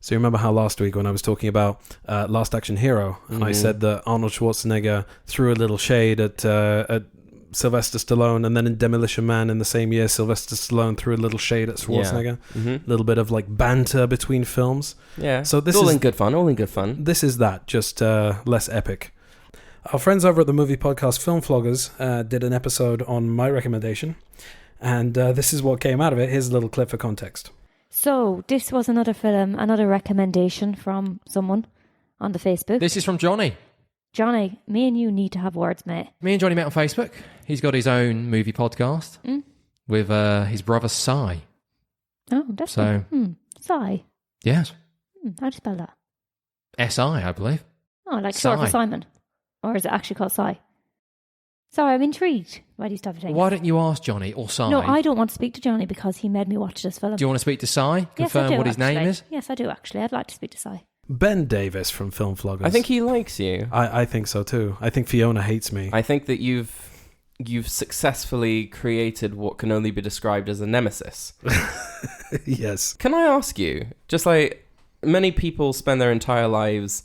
So you remember how last week when I was talking about Last Action Hero, and I said that Arnold Schwarzenegger threw a little shade at Sylvester Stallone, and then in Demolition Man in the same year, Sylvester Stallone threw a little shade at Schwarzenegger. A little bit of like banter between films. Yeah. So this all is in good fun. All in good fun. This is that, just less epic. Our friends over at the movie podcast Film Floggers did an episode on my recommendation, and this is what came out of it. Here's a little clip for context. So, this was another film, another recommendation from someone on the Facebook. This is from Jonny. Jonny, me and you need to have words, mate. Me and Jonny met on Facebook. He's got his own movie podcast with his brother, Sai. Oh, that's so. Sai. Yes. How do you spell that? S-I, I believe. Oh, like short for Sai. Simon. Or is it actually called Sai? Sorry, I'm intrigued by these type of things. Why don't you ask Jonny or Sai? No, I don't want to speak to Jonny because he made me watch this film. Do you want to speak to Sai? Confirm yes, I do, what his name is? Yes, I do, actually. I'd like to speak to Sai. Ben Davis from Film Floggers. I think he likes you. I think so too. I think Fiona hates me. I think that you've successfully created what can only be described as a nemesis. Yes. Can I ask you, just like many people spend their entire lives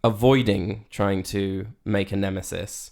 avoiding trying to make a nemesis,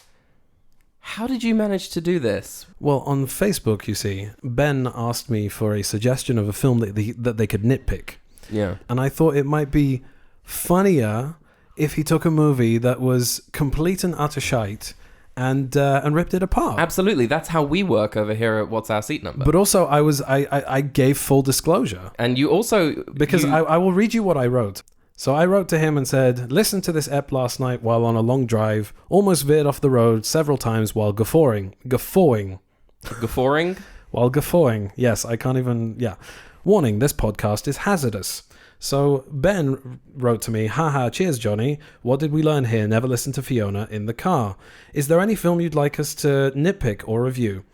how did you manage to do this? Well, on Facebook, you see, Ben asked me for a suggestion of a film that they could nitpick. Yeah. And I thought it might be funnier if he took a movie that was complete and utter shite and ripped it apart. Absolutely. That's how we work over here at What's Our Seat Number. But also, I gave full disclosure. And you also... Because I will read you what I wrote. So I wrote to him and said, listen to this ep last night while on a long drive, almost veered off the road several times while guffawing? While guffawing. Yes, I can't even... Yeah. Warning, this podcast is hazardous. So Ben wrote to me, haha, cheers, Jonny. What did we learn here? Never listen to Fiona in the car. Is there any film you'd like us to nitpick or review?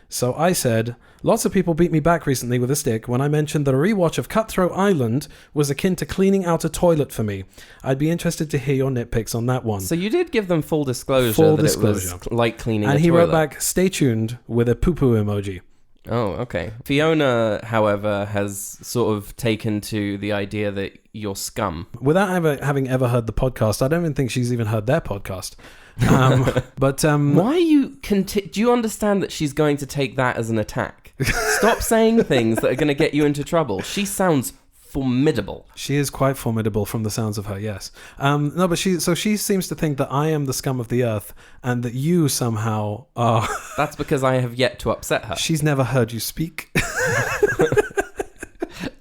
So I said, lots of people beat me back recently with a stick when I mentioned that a rewatch of Cutthroat Island was akin to cleaning out a toilet for me. I'd be interested to hear your nitpicks on that one. So you did give them full disclosure It was like cleaning a toilet. And he toilet. wrote back, stay tuned, with a poo-poo emoji. Oh, okay. Fiona, however, has sort of taken to the idea that you're scum. Without having ever heard the podcast, I don't even think she's even heard their podcast. Why are you... do you understand that she's going to take that as an attack? Stop saying things that are going to get you into trouble. She sounds formidable. She is quite formidable from the sounds of her, yes. No, but she seems to think that I am the scum of the earth and that you somehow are... That's because I have yet to upset her. She's never heard you speak.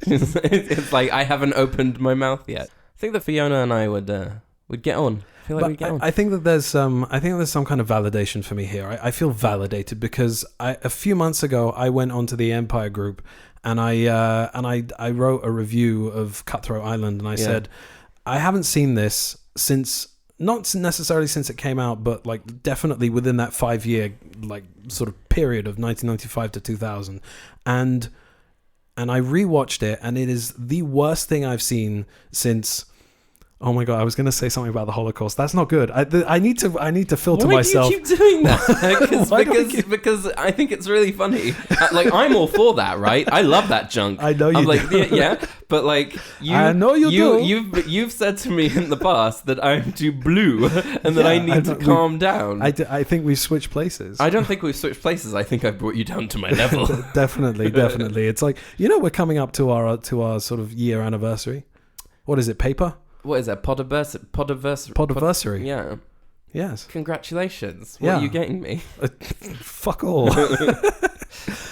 It's like I haven't opened my mouth yet. I think that Fiona and I would get on. I feel like we'd get on. I think that there's some kind of validation for me here. I feel validated because a few months ago I went onto the Empire group and I wrote a review of Cutthroat Island, and I said I haven't seen this since, not necessarily since it came out, but like definitely within that 5-year like sort of period of 1995 to 2000, and I rewatched it, and it is the worst thing I've seen since... Oh my God, I was going to say something about the Holocaust. That's not good. I need to filter myself. Why do you keep doing that? Because I think it's really funny. Like, I'm all for that, right? I love that junk. I know you I'm like, do. Yeah, but like, I know you do. You've said to me in the past that I'm too blue and that I need to calm down. I think we've switched places. I don't think we've switched places. I think I've brought you down to my level. Definitely. It's like, we're coming up to our sort of year anniversary. What is it, paper? What is that? Podiversary. Yeah. Yes. Congratulations. What are you getting me? Fuck all.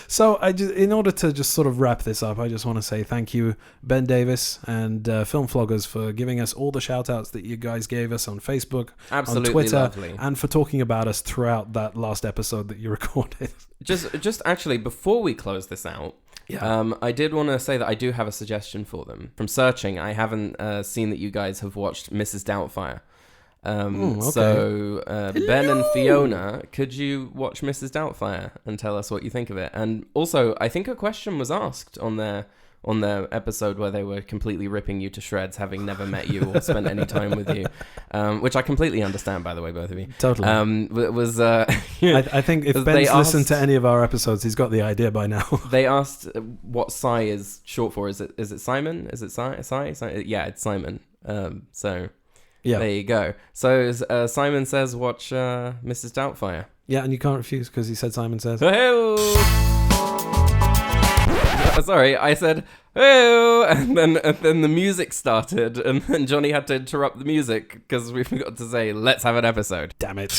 So in order to just sort of wrap this up, I just want to say thank you, Ben Davis and Film Floggers, for giving us all the shout outs that you guys gave us on Facebook, Absolutely on Twitter, lovely. And for talking about us throughout that last episode that you recorded. Just actually, before we close this out, I did want to say that I do have a suggestion for them. From searching, I haven't seen that you guys have watched Mrs. Doubtfire. Okay. So, Ben and Fiona, could you watch Mrs. Doubtfire and tell us what you think of it? And also, I think a question was asked on there on their episode where they were completely ripping you to shreds, having never met you or spent any time with you, which I completely understand, by the way, both of you. Totally. It was. I think if Ben's listened to any of our episodes, he's got the idea by now. They asked what Cy is short for. Is it Simon? Is it Cy? Yeah, it's Simon. So yeah, there you go. So Simon says, watch Mrs. Doubtfire. Yeah, and you can't refuse because he said Simon says. Sorry, I said, oh, and then the music started, and then Jonny had to interrupt the music because we forgot to say, let's have an episode. Damn it.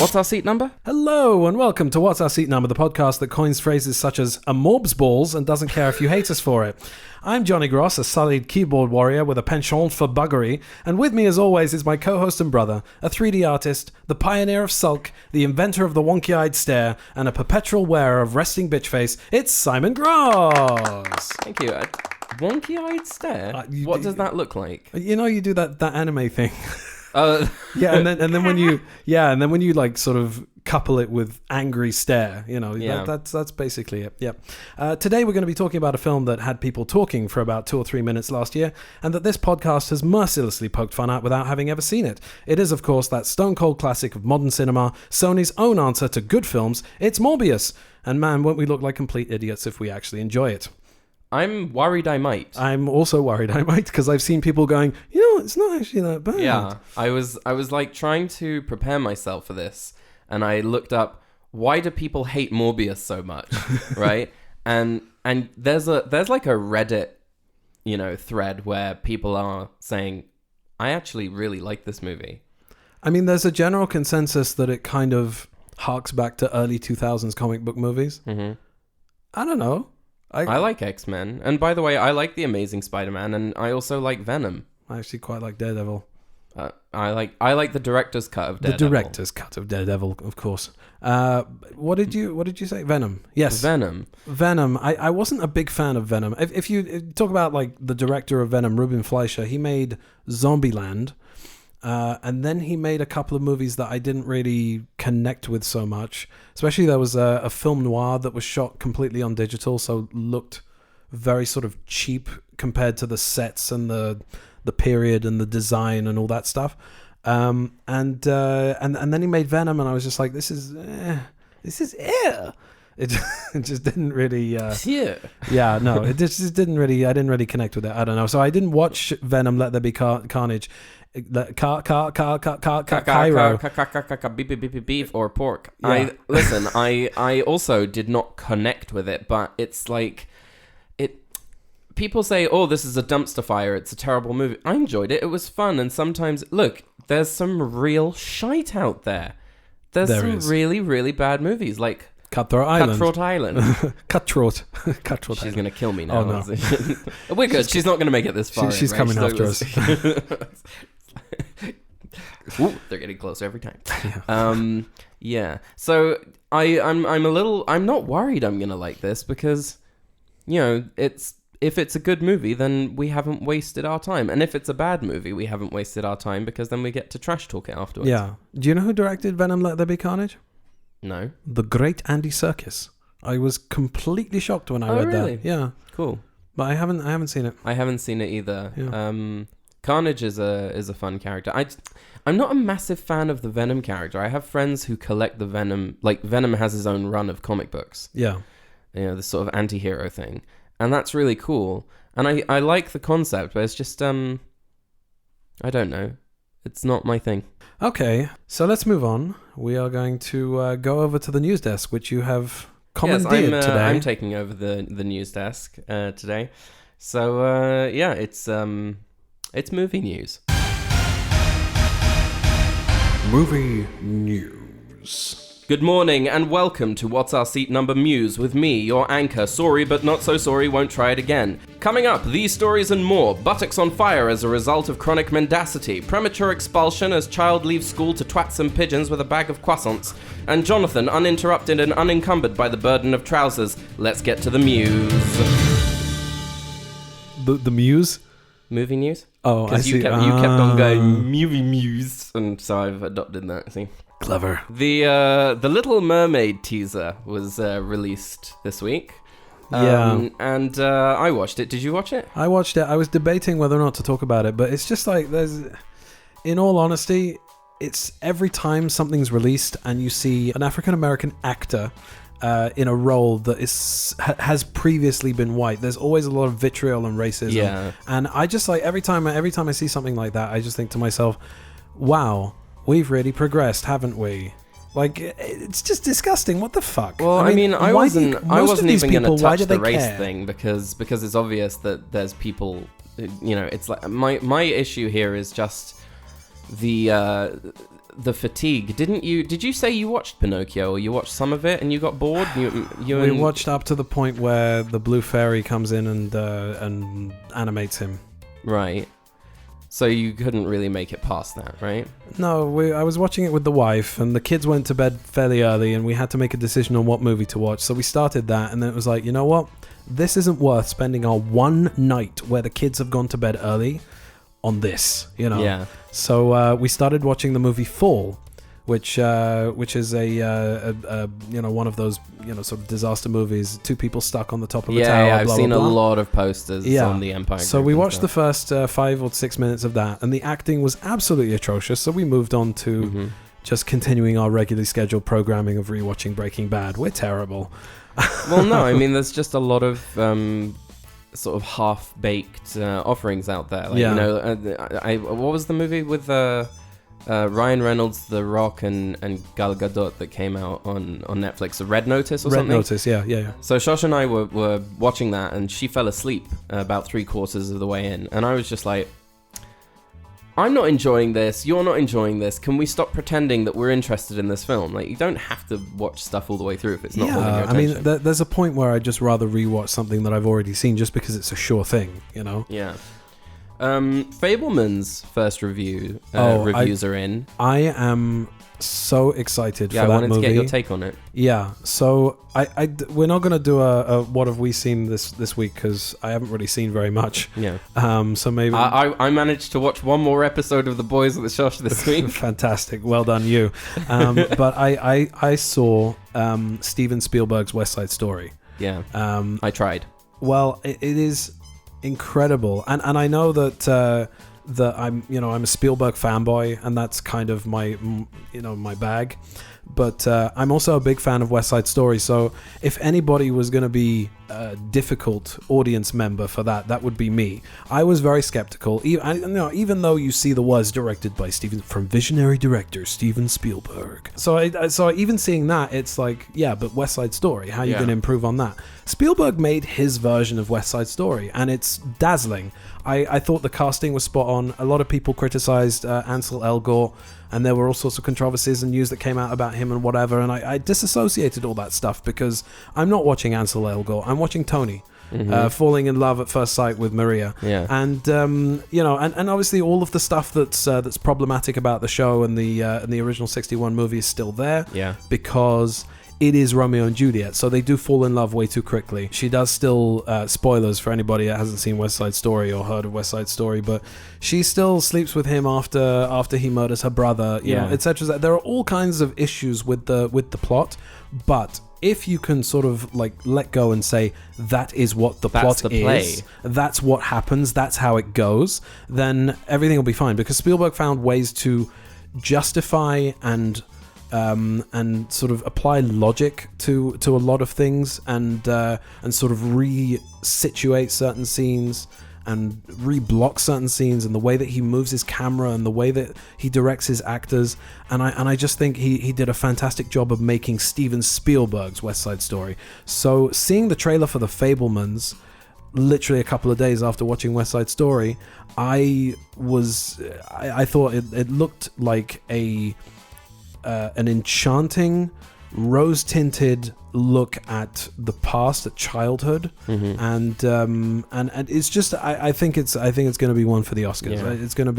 What's our seat number? Hello and welcome to What's Our Seat Number, the podcast that coins phrases such as amorbsballs and doesn't care if you hate us for it. I'm Jonny Gross, a sullied keyboard warrior with a penchant for buggery, and with me as always is my co-host and brother, a 3D artist, the pioneer of sulk, the inventor of the wonky-eyed stare, and a perpetual wearer of resting bitch face. It's Simon Gross! Thank you. Wonky-eyed stare? What does that look like? You know, you do that anime thing. Yeah, and then when you like sort of couple it with angry stare, you know, that's basically it. Yeah. Today we're going to be talking about a film that had people talking for about 2 or 3 minutes last year, and that this podcast has mercilessly poked fun at without having ever seen it. It is, of course, that stone cold classic of modern cinema, Sony's own answer to good films. It's Morbius, and man, won't we look like complete idiots if we actually enjoy it. I'm worried I might. I'm also worried I might, because I've seen people going, you know, it's not actually that bad. Yeah, I was like trying to prepare myself for this, and I looked up, why do people hate Morbius so much, right? And there's like a Reddit, you know, thread where people are saying, I actually really like this movie. I mean, there's a general consensus that it kind of harks back to early 2000s comic book movies. Mm-hmm. I don't know. I like X-Men. And by the way, I like The Amazing Spider-Man, and I also like Venom. I actually quite like Daredevil. I like the director's cut of Daredevil. The director's cut of Daredevil, of course. What did you say? Venom. Yes. Venom. I wasn't a big fan of Venom. If you talk about like the director of Venom, Ruben Fleischer, he made Zombieland. And then he made a couple of movies that I didn't really connect with so much. Especially there was a film noir that was shot completely on digital, so looked very sort of cheap compared to the sets and the period and the design and all that stuff. And then he made Venom, and I was just like, this is It just didn't really. Yeah, no, it just didn't really. I didn't really connect with it. I don't know. So I didn't watch Venom: Let There Be Carnage. Cairo. Beef or pork. Yeah. I also did not connect with it, but it's like it. People say, "Oh, this is a dumpster fire. It's a terrible movie." I enjoyed it. It was fun, and sometimes look, there's some real shite out there. There's some really, really bad movies like Cutthroat Island. Cutthroat. She's going to kill me now. Oh, no. We're good. She's not going to make it this far. She's coming after us. Ooh, they're getting closer every time. Yeah. So I'm not worried I'm going to like this because, you know, if it's a good movie, then we haven't wasted our time. And if it's a bad movie, we haven't wasted our time because then we get to trash talk it afterwards. Yeah. Do you know who directed Venom: Let There Be Carnage? No. The great Andy Serkis. I was completely shocked when I read really? that. Yeah. Cool. But I haven't seen it. I haven't seen it either. Yeah. Carnage is a fun character. I'm not a massive fan of the Venom character. I have friends who collect the Venom. Like, Venom has his own run of comic books. Yeah. You know, this sort of anti-hero thing. And that's really cool. And I like the concept, but it's just, I don't know. It's not my thing. Okay, so let's move on. We are going to go over to the news desk, which you have commandeered today. I'm taking over the news desk today. So, it's movie news. Movie news. Good morning and welcome to What's Our Seat Number Muse with me, your anchor. Sorry but not so sorry, won't try it again. Coming up, these stories and more. Buttocks on fire as a result of chronic mendacity. Premature expulsion as child leaves school to twat some pigeons with a bag of croissants. And Jonathan uninterrupted and unencumbered by the burden of trousers. Let's get to the muse. The muse? movie news. Oh, I see. You kept on going movie news, and so I've adopted that. See, clever. The Little Mermaid teaser was released this week. And I watched it. Did you watch it? I watched it. I was debating whether or not to talk about it, but it's just like in all honesty, it's every time something's released and you see an African-American actor in a role that has previously been white, there's always a lot of vitriol and racism. Yeah. And I just like every time I see something like that, I just think to myself, wow, we've really progressed, haven't we? Like, it's just disgusting. What the fuck? Well, I mean, I wasn't even going to touch the race thing because it's obvious that there's people, it's like my issue here is just the fatigue. Did you say you watched Pinocchio, or you watched some of it and you got bored? We watched up to the point where the blue fairy comes in and animates him. Right. So you couldn't really make it past that, right? No, I was watching it with the wife, and the kids went to bed fairly early, and we had to make a decision on what movie to watch. So we started that, and then it was like, you know what? This isn't worth spending our one night where the kids have gone to bed early on this, Yeah. So we started watching the movie Fall, which is a one of those sort of disaster movies. Two people stuck on the top of a tower. Yeah, I've blah, seen blah, blah. a lot of posters on the Empire. So we watched the first 5 or 6 minutes of that, and the acting was absolutely atrocious. So we moved on to just continuing our regularly scheduled programming of rewatching Breaking Bad. We're terrible. Well, no, I mean, there's just a lot of sort of half-baked offerings out there. Like, what was the movie with Ryan Reynolds, The Rock, and Gal Gadot that came out on Netflix? Red Notice or something? Red Notice, yeah. So Shosh and I were watching that, and she fell asleep about 3/4 of the way in. And I was just like, I'm not enjoying this, you're not enjoying this, can we stop pretending that we're interested in this film? Like, you don't have to watch stuff all the way through if it's not holding your attention. I mean, there's a point where I'd just rather rewatch something that I've already seen just because it's a sure thing, Yeah. Fableman's first reviews are in. I am so excited for that movie. Yeah, I wanted to get your take on it. Yeah, so we're not going to do a what have we seen this week, because I haven't really seen very much. Yeah. So maybe I managed to watch one more episode of The Boys with the Shosh this week. Fantastic, well done you. But I saw Steven Spielberg's West Side Story. Yeah. I tried. Well, it is incredible, and I know that I'm a Spielberg fanboy, and that's kind of my bag, but I'm also a big fan of West Side Story. So if anybody was going to be a difficult audience member for that would be me. I was very skeptical, even though you see the was directed by from visionary director Steven Spielberg. So even seeing that, it's like, yeah, but West Side Story, how are you going to improve on that? Spielberg made his version of West Side Story, and it's dazzling. I thought the casting was spot on. A lot of people criticized Ansel Elgort, and there were all sorts of controversies and news that came out about him and whatever, and I disassociated all that stuff because I'm not watching Ansel Elgort. I'm watching Tony falling in love at first sight with Maria. Yeah. And and obviously all of the stuff that's problematic about the show and the original 61 movie is still there. Yeah. Because it is Romeo and Juliet, so they do fall in love way too quickly. She does still, spoilers for anybody that hasn't seen West Side Story or heard of West Side Story, but she still sleeps with him after he murders her brother, you know, etc. There are all kinds of issues with the plot, but if you can sort of like let go and say that is what the plot is, that's what happens, that's how it goes, then everything will be fine, because Spielberg found ways to justify and sort of apply logic to a lot of things, and sort of re-situate certain scenes and re-block certain scenes, and the way that he moves his camera and the way that he directs his actors, and I just think he did a fantastic job of making Steven Spielberg's West Side Story. So seeing the trailer for The Fabelmans literally a couple of days after watching West Side Story, I thought it looked like an enchanting, rose-tinted look at the past, at childhood, and it's just I think it's going to be one for the Oscars. Yeah. It's going to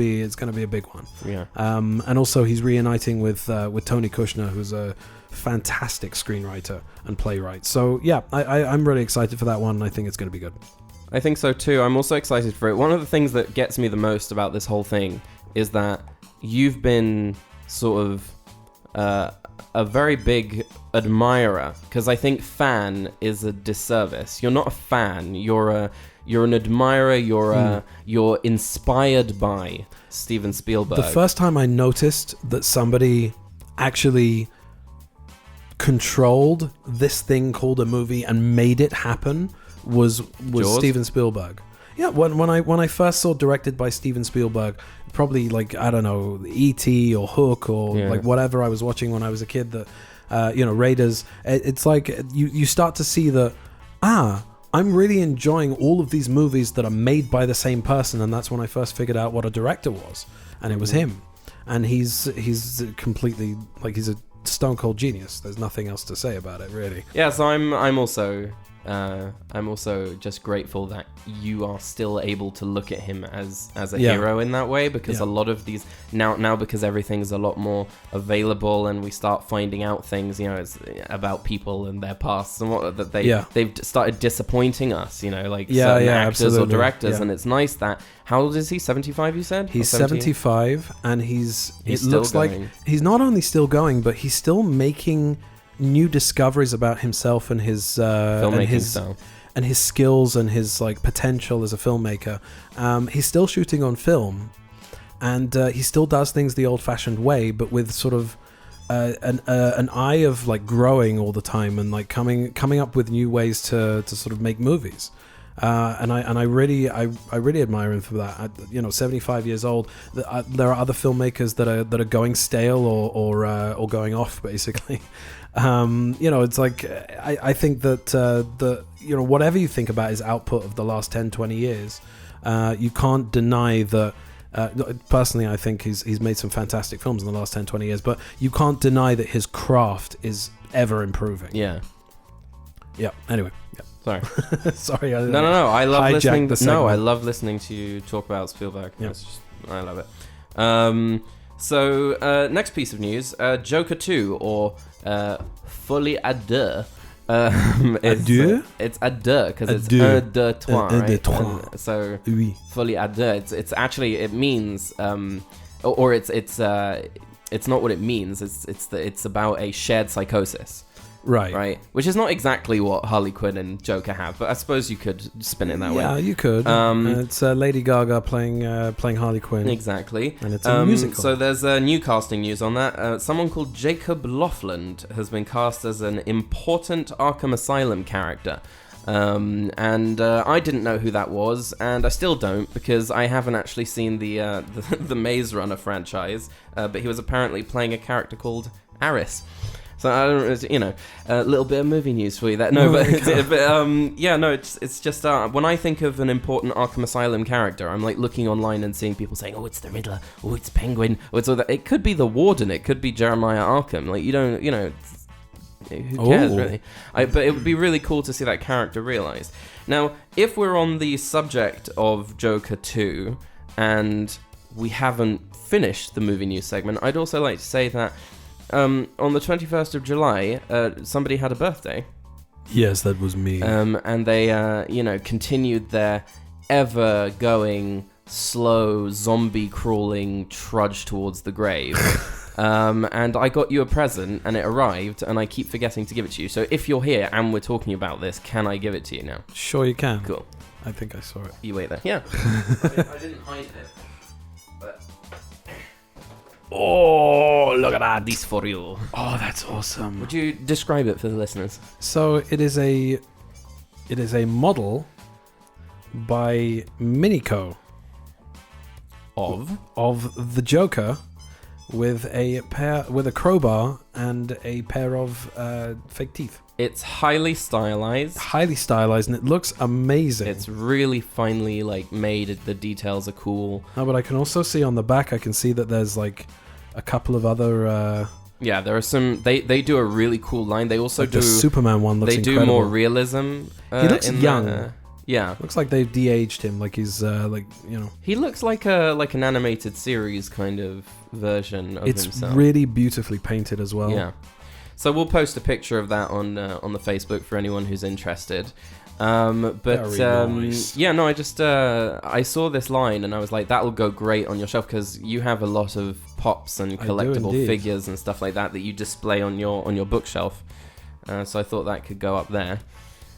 be a big one. Yeah. And also he's reuniting with Tony Kushner, who's a fantastic screenwriter and playwright. So yeah, I'm really excited for that one. I think it's going to be good. I think so too. I'm also excited for it. One of the things that gets me the most about this whole thing is that you've been sort of a very big admirer, because I think fan is a disservice. You're not a fan. You're an admirer. You're inspired by Steven Spielberg. The first time I noticed that somebody actually controlled this thing called a movie and made it happen was Jaws? Steven Spielberg. Yeah, when I first saw directed by Steven Spielberg, probably like, I don't know, E.T. or Hook or like whatever I was watching when I was a kid, that Raiders. It's like you start to see that I'm really enjoying all of these movies that are made by the same person, and that's when I first figured out what a director was, and it was him. And he's completely, like, he's a stone cold genius. There's nothing else to say about it, really. Yeah, so I'm also just grateful that you are still able to look at him as a hero in that way, because a lot of these now because everything's a lot more available and we start finding out things, about people and their pasts and what that they've started disappointing us, like certain actors absolutely. or directors, and it's nice that. How old is he? 75, you said? He's 75, and it still looks going. like he's not only still going, but he's still making new discoveries about himself and his filmmaking style. And his skills and his like potential as a filmmaker. He's still shooting on film, and he still does things the old-fashioned way, but with sort of an eye of like growing all the time and like coming up with new ways to sort of make movies. And I really admire him for that. 75 years old. There are other filmmakers that are going stale or going off, basically. It's like I think that whatever you think about his output of the last 10, 20 years, you can't deny that. Personally, I think he's made some fantastic films in the last 10, 20 years, but you can't deny that his craft is ever improving. Yeah. Yeah. Anyway. Yeah. Sorry. Sorry. No. I love listening. No, I love listening to you talk about Spielberg. Yeah. I love it. So next piece of news: Joker 2 or Folie à deux. It's à deux because it's un, deux, trois, right? Deux, trois. So Oui. Folie à deux. It's actually, it means it's not what it means. It's about a shared psychosis. Right. Which is not exactly what Harley Quinn and Joker have, but I suppose you could spin it that way. Yeah, you could. It's Lady Gaga playing Harley Quinn. Exactly. And it's a musical. So there's new casting news on that. Someone called Jacob Lofland has been cast as an important Arkham Asylum character. And I didn't know who that was, and I still don't, because I haven't actually seen the Maze Runner franchise, but he was apparently playing a character called Aris. So I don't, a little bit of movie news for you. It's just when I think of an important Arkham Asylum character, I'm like looking online and seeing people saying, "Oh, it's the Riddler. Oh, it's Penguin. Oh, it's all that." It could be the Warden. It could be Jeremiah Arkham. Like, you don't, who cares really? But it would be really cool to see that character realized. Now, if we're on the subject of Joker 2 and we haven't finished the movie news segment, I'd also like to say that. On the 21st of July, somebody had a birthday. Yes, that was me. And they, continued their ever-going, slow, zombie-crawling trudge towards the grave. And I got you a present, and it arrived, and I keep forgetting to give it to you. So if you're here and we're talking about this, can I give it to you now? Sure you can. Cool. I think I saw it. You wait there. Yeah. I didn't hide it. But... Oh, look at that. This for you. Oh, that's awesome. Would you describe it for the listeners? So it is a model by Minico of the Joker with a crowbar and a pair of fake teeth. It's highly stylized, and it looks amazing. It's really finely made. The details are cool. No, but I can also see on the back. I can see that there's a couple of other. Yeah, there are some. They do a really cool line. They also do the Superman one. Looks incredible. Do more realism. He looks young. Yeah, looks like they've de-aged him. He's He looks like an animated series kind of version of himself. It's really beautifully painted as well. Yeah. So we'll post a picture of that on the Facebook for anyone who's interested. Very nice. I just I saw this line and I was like, that'll go great on your shelf because you have a lot of pops and collectible figures and stuff like that you display on your bookshelf. So I thought that could go up there.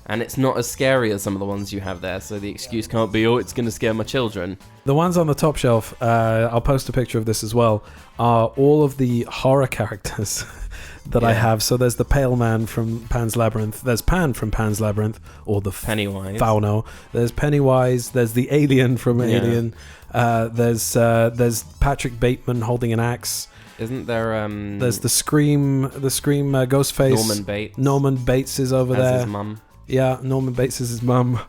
And it's not as scary as some of the ones you have there, so the excuse can't be, it's going to scare my children. The ones on the top shelf, I'll post a picture of this as well, are all of the horror characters that I have. So there's the Pale Man from Pan's Labyrinth, there's Pan from Pan's Labyrinth, or the Pennywise. Fauno. There's Pennywise, there's the Alien from Alien, there's Patrick Bateman holding an axe. Isn't there... There's the Scream Ghostface. Norman Bates is over there. His mum. Yeah, Norman Bates is his mum.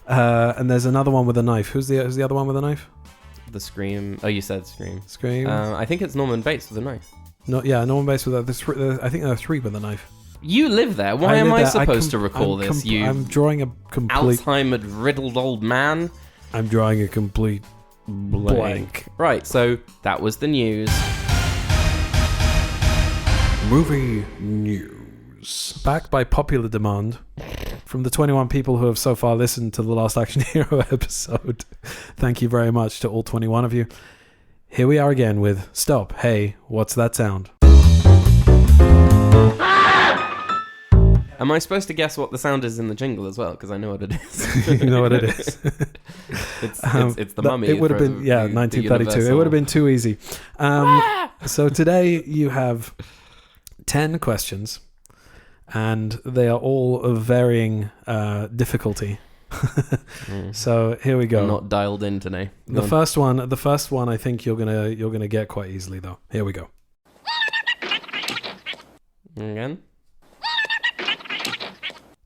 And there's another one with a knife. Who's the other one with a knife? The Scream. Oh, you said Scream. Scream. I think it's Norman Bates with a knife. No, yeah, Norman Bates with a... I think there are 3 with a knife. You live there. Why am I supposed to recall this? I'm drawing a complete... Alzheimer's riddled old man. I'm drawing a complete blank. Right, so that was the news. Movie news. Backed by popular demand from the 21 people who have so far listened to the last Action Hero episode. Thank you very much to all 21 of you. Here we are again with Stop. Hey, what's that sound? Am I supposed to guess what the sound is in the jingle as well? Because I know what it is. You know what it is. It's the mummy. It would have been, 1932. It would have been too easy. So today you have 10 questions. And they are all of varying difficulty. So here we go. I'm not dialed in today. The first one I think you're gonna get quite easily though. Here we go. Again?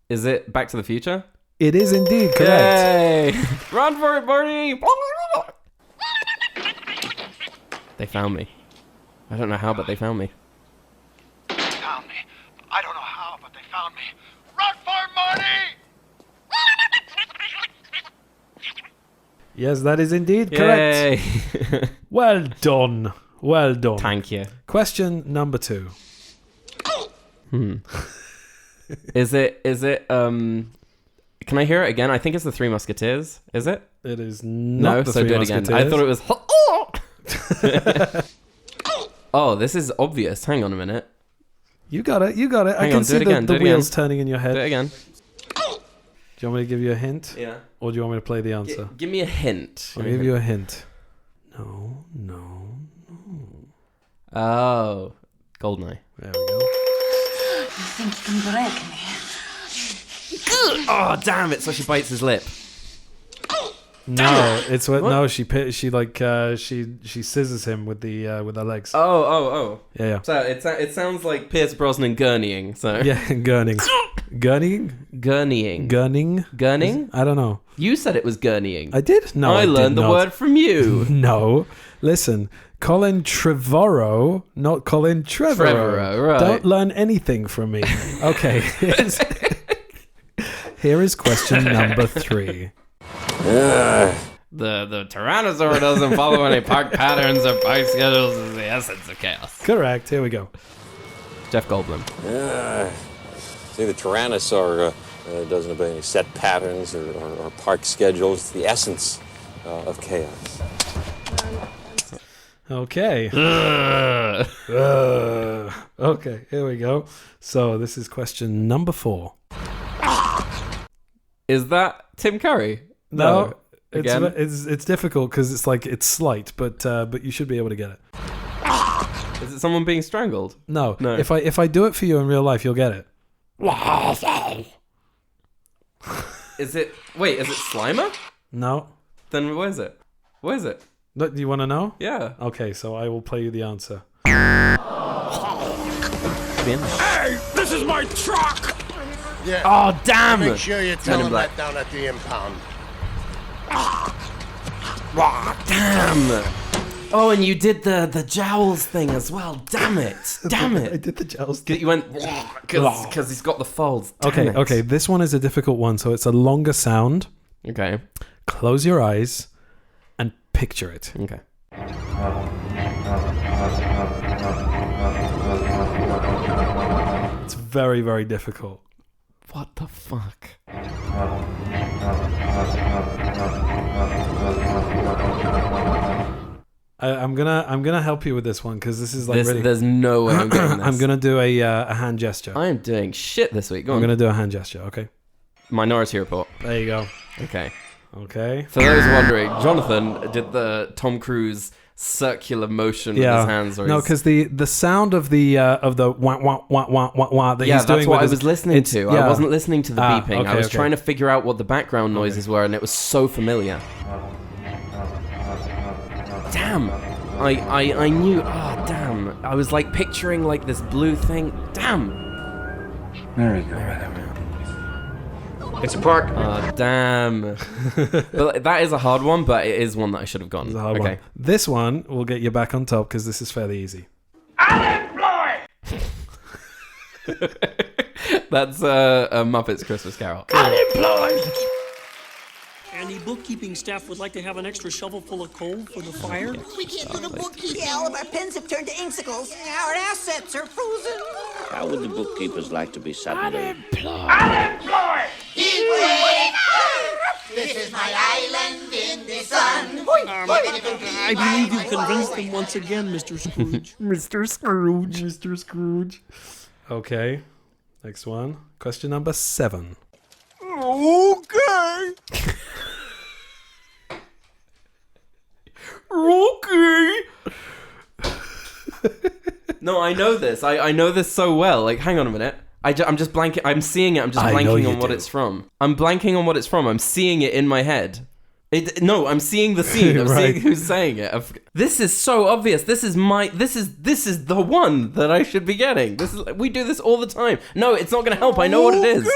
Is it Back to the Future? It is indeed correct. Yay! Run for it, Barney! They found me. I don't know how, but they found me. I don't know how, but they found me. Run for it, Marty! Yes, that is indeed correct. Yay! Well done. Well done. Thank you. Question number 2. Is it can I hear it again? I think it's the Three Musketeers. Is it? It is not the so Three do it again. Musketeers. I thought it was Oh, this is obvious. Hang on a minute. You got it. I can see the wheels turning in your head. Do it again. Do you want me to give you a hint? Yeah. Or do you want me to play the answer? Give me a hint. I'll give you a hint. No. Oh. Goldeneye. There we go. You think you can break me? Oh, damn it. So she bites his lip. No, it's what? No, she scissors him with her legs. Oh. Yeah. So it sounds like Pierce Brosnan gurneying. So Yeah, gurning. Gurning? Gurning? I don't know. You said it was gurneying. I did? No, I learned the word from you. No. Listen, Colin Trevorrow, not Colin Trevorrow. Trevorrow, right. Don't learn anything from me. Okay. Here is question number 3. The Tyrannosaur doesn't follow any park patterns or park schedules is the essence of chaos. Correct. Here we go. Jeff Goldblum. See, the Tyrannosaur doesn't obey any set patterns or park schedules. It's the essence of chaos. Okay. Okay, here we go. So this is question number 4. Is that Tim Curry? No. Again? It's difficult because it's slight, but you should be able to get it. Is it someone being strangled? No. No. If I do it for you in real life, you'll get it. Is it Slimer? No. Then what is it? What is it? Do you want to know? Yeah. Okay, so I will play you the answer. Hey, this is my truck! Yeah. Oh, damn! Make sure you tell him that down at the impound. Damn! Oh, and you did the jowls thing as well. Damn it! Damn I it! did the jowls thing. You went because he's got the folds. Damn it. Okay. This one is a difficult one, so it's a longer sound. Okay. Close your eyes and picture it. Okay. It's very, very difficult. What the fuck? I'm gonna help you with this one because this is like really. There's no way I'm getting this. I'm gonna do a hand gesture. I am doing shit this week. Go I'm on. gonna do a hand gesture. Okay. Minority Report. There you go. Okay. Okay. For those wondering, Jonathan did the Tom Cruise circular motion with his hands. No, because the sound of the wah wah wah wah wah wah that he's doing. That's what I with was listening to. Yeah. I wasn't listening to the beeping. Okay, I was okay. trying to figure out what the background noises were, and it was so familiar. Damn. I knew. Oh, damn. I was like picturing like this blue thing. Damn. There we go. It's a park. Oh, damn. But that is a hard one, but it is one that I should have gone. It's a hard one. This one will get you back on top because this is fairly easy. Unemployed! That's a Muppets Christmas Carol. Unemployed! Any bookkeeping staff would like to have an extra shovel full of coal for the fire? We can't do the bookkeeping. Yeah, all of our pens have turned to inksicles. Our assets are frozen. How would the bookkeepers like to be suddenly... Unemployed! This is my island in the sun. I believe you've convinced them once again, Mr. Scrooge. Mr. Scrooge. Mr. Scrooge. Okay. Next one. Question number 7. Okay. Okay. No, I know this. I know this so well. Like, hang on a minute. I'm just blanking. I'm seeing it. I'm just blanking on what it's from. I'm blanking on what it's from. I'm seeing it in my head. No, I'm seeing the scene. I'm Right. seeing who's saying it. This is so obvious. This is the one that I should be getting. We do this all the time. No, it's not going to help. I know what it is.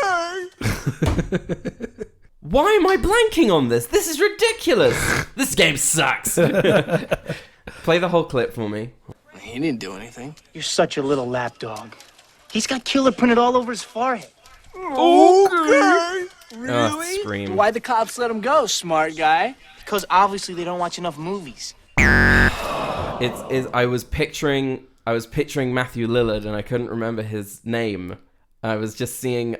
Why am I blanking on this? This is ridiculous. This game sucks. Play the whole clip for me. He didn't do anything. You're such a little lapdog. He's got killer printed all over his forehead. Okay. Really? Scream. Why'd the cops let him go, smart guy? Because obviously they don't watch enough movies. I was picturing Matthew Lillard and I couldn't remember his name. I was seeing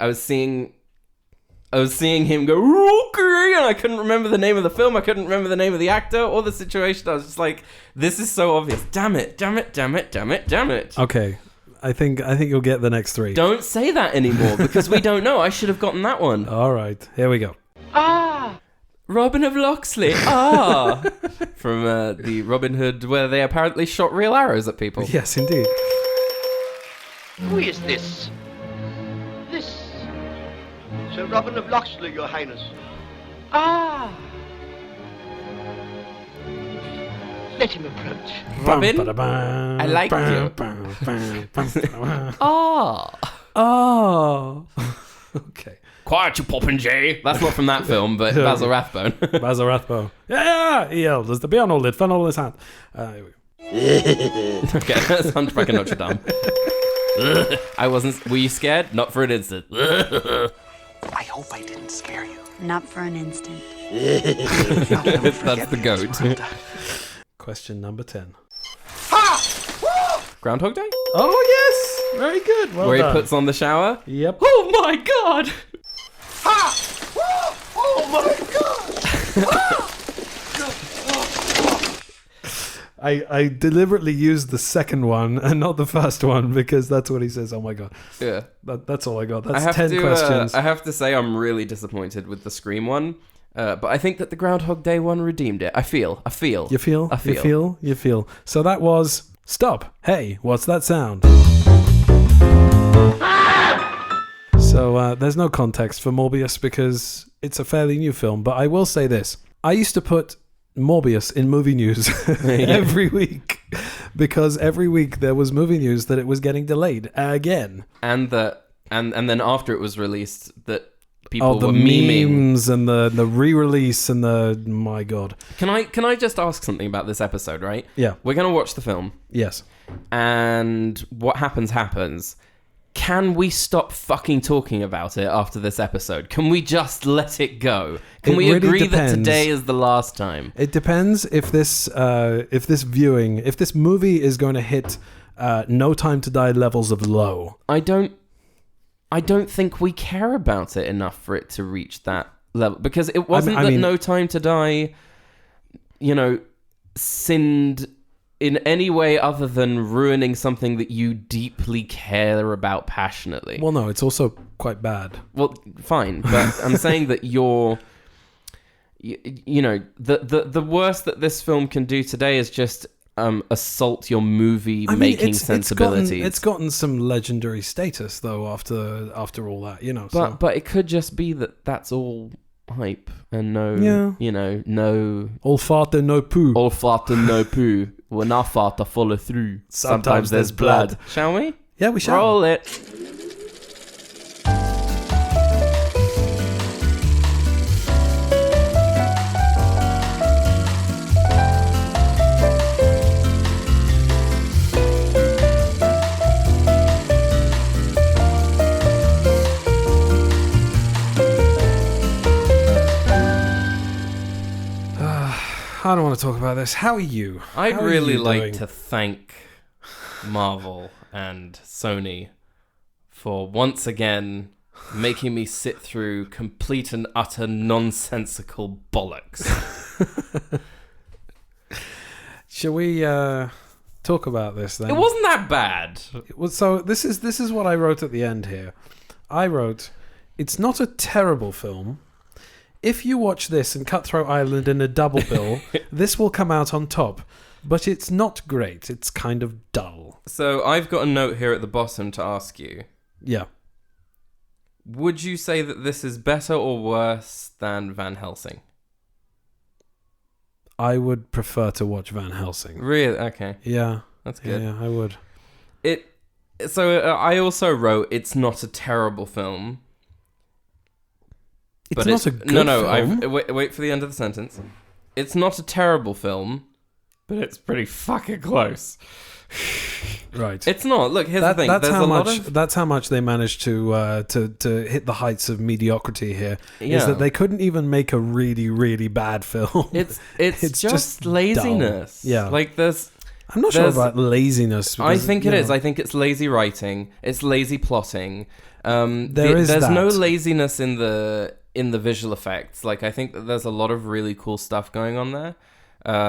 him go, okay, and I couldn't remember the name of the film. I couldn't remember the name of the actor or the situation. I was just like, this is so obvious. Damn it. Okay. I think you'll get the next 3. Don't say that anymore because we don't know. I should have gotten that one. All right. Here we go. Robin of Locksley. From the Robin Hood where they apparently shot real arrows at people. Yes, indeed. Who is this? This... Sir Robin of Locksley, your highness. Let him approach. Robin, I like you. Oh. Okay. Quiet, you popinjay. That's not from that film, but Basil Rathbone. Basil Rathbone. Yeah, he yelled as the piano lid fell on his hand. Here we go. Okay, that's Hunchback of Notre Dame. I wasn't... Were you scared? Not for an instant. I hope I didn't scare you. Not for an instant. That's the goat. Question number 10. Groundhog Day? Oh, yes! Very good. Well Where done. he puts on the shower? Yep. Oh my god! Oh my God. I deliberately used the second one and not the first one because that's what he says. Oh my god. Yeah. That's all I got. That's 10 questions. I have to say I'm really disappointed with the Scream one. But I think that the Groundhog Day one redeemed it. I feel. You feel. So that was... Stop. Hey, what's that sound? So there's no context for Morbius because it's a fairly new film. But I will say this. I used to put Morbius in movie news every week because every week there was movie news that it was getting delayed again. And then after it was released that people the were memeing. memes and the re-release and my god. Can I just ask something about this episode, right? Yeah. We're going to watch the film. Yes. And what happens. Can we stop fucking talking about it after this episode? Can we just let it go? Can we really agree depends. that today is the last time? It depends if this movie is going to hit No Time to Die levels of low. I don't think we care about it enough for it to reach that level, because it wasn't that No Time to Die, sinned in any way other than ruining something that you deeply care about passionately. Well, no, it's also quite bad. Well, fine, but I'm saying that the worst that this film can do today is just assault your movie making sensibilities. It's gotten some legendary status though after all that, But it could just be that's all hype and no. All fart and no poo. All fart and no poo. When our fart to follow through, sometimes there's blood. Shall we? Yeah, we shall. Roll it. I don't want to talk about this. How are you? I'd really like to thank Marvel and Sony for once again making me sit through complete and utter nonsensical bollocks. Shall we talk about this then? It wasn't that bad. So this is what I wrote at the end here. I wrote, it's not a terrible film. If you watch this and Cutthroat Island in a double bill, this will come out on top. But it's not great. It's kind of dull. So I've got a note here at the bottom to ask you. Yeah. Would you say that this is better or worse than Van Helsing? I would prefer to watch Van Helsing. Really? Okay. Yeah. That's good. Yeah, I would. So I also wrote, it's not a terrible film. It's not a good film. Wait for the end of the sentence. It's not a terrible film, but it's pretty fucking close. Right. It's not. Look, here's the thing. That's how much they managed to hit the heights of mediocrity here. Yeah. Is that they couldn't even make a really, really bad film. It's just laziness. Dull. Yeah. Like I'm not sure about laziness. I think it is. I think it's lazy writing. It's lazy plotting. There's no laziness in the visual effects. Like, I think that there's a lot of really cool stuff going on there.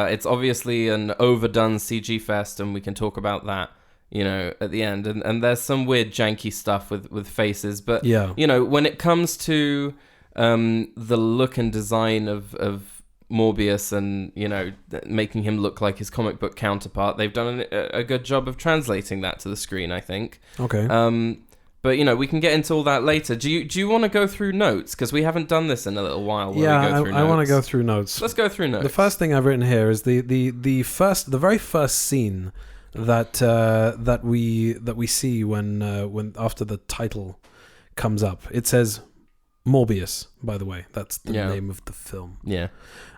It's obviously an overdone CG fest, and we can talk about that, at the end. And there's some weird janky stuff with faces, but when it comes to the look and design of Morbius and making him look like his comic book counterpart, they've done a good job of translating that to the screen, I think. Okay. But we can get into all that later. Do you want to go through notes, because we haven't done this in a little while? I want to go through notes. Let's go through notes. The first thing I've written here is the very first scene that we see when after the title comes up. It says Morbius, by the way. That's the name of the film. Yeah.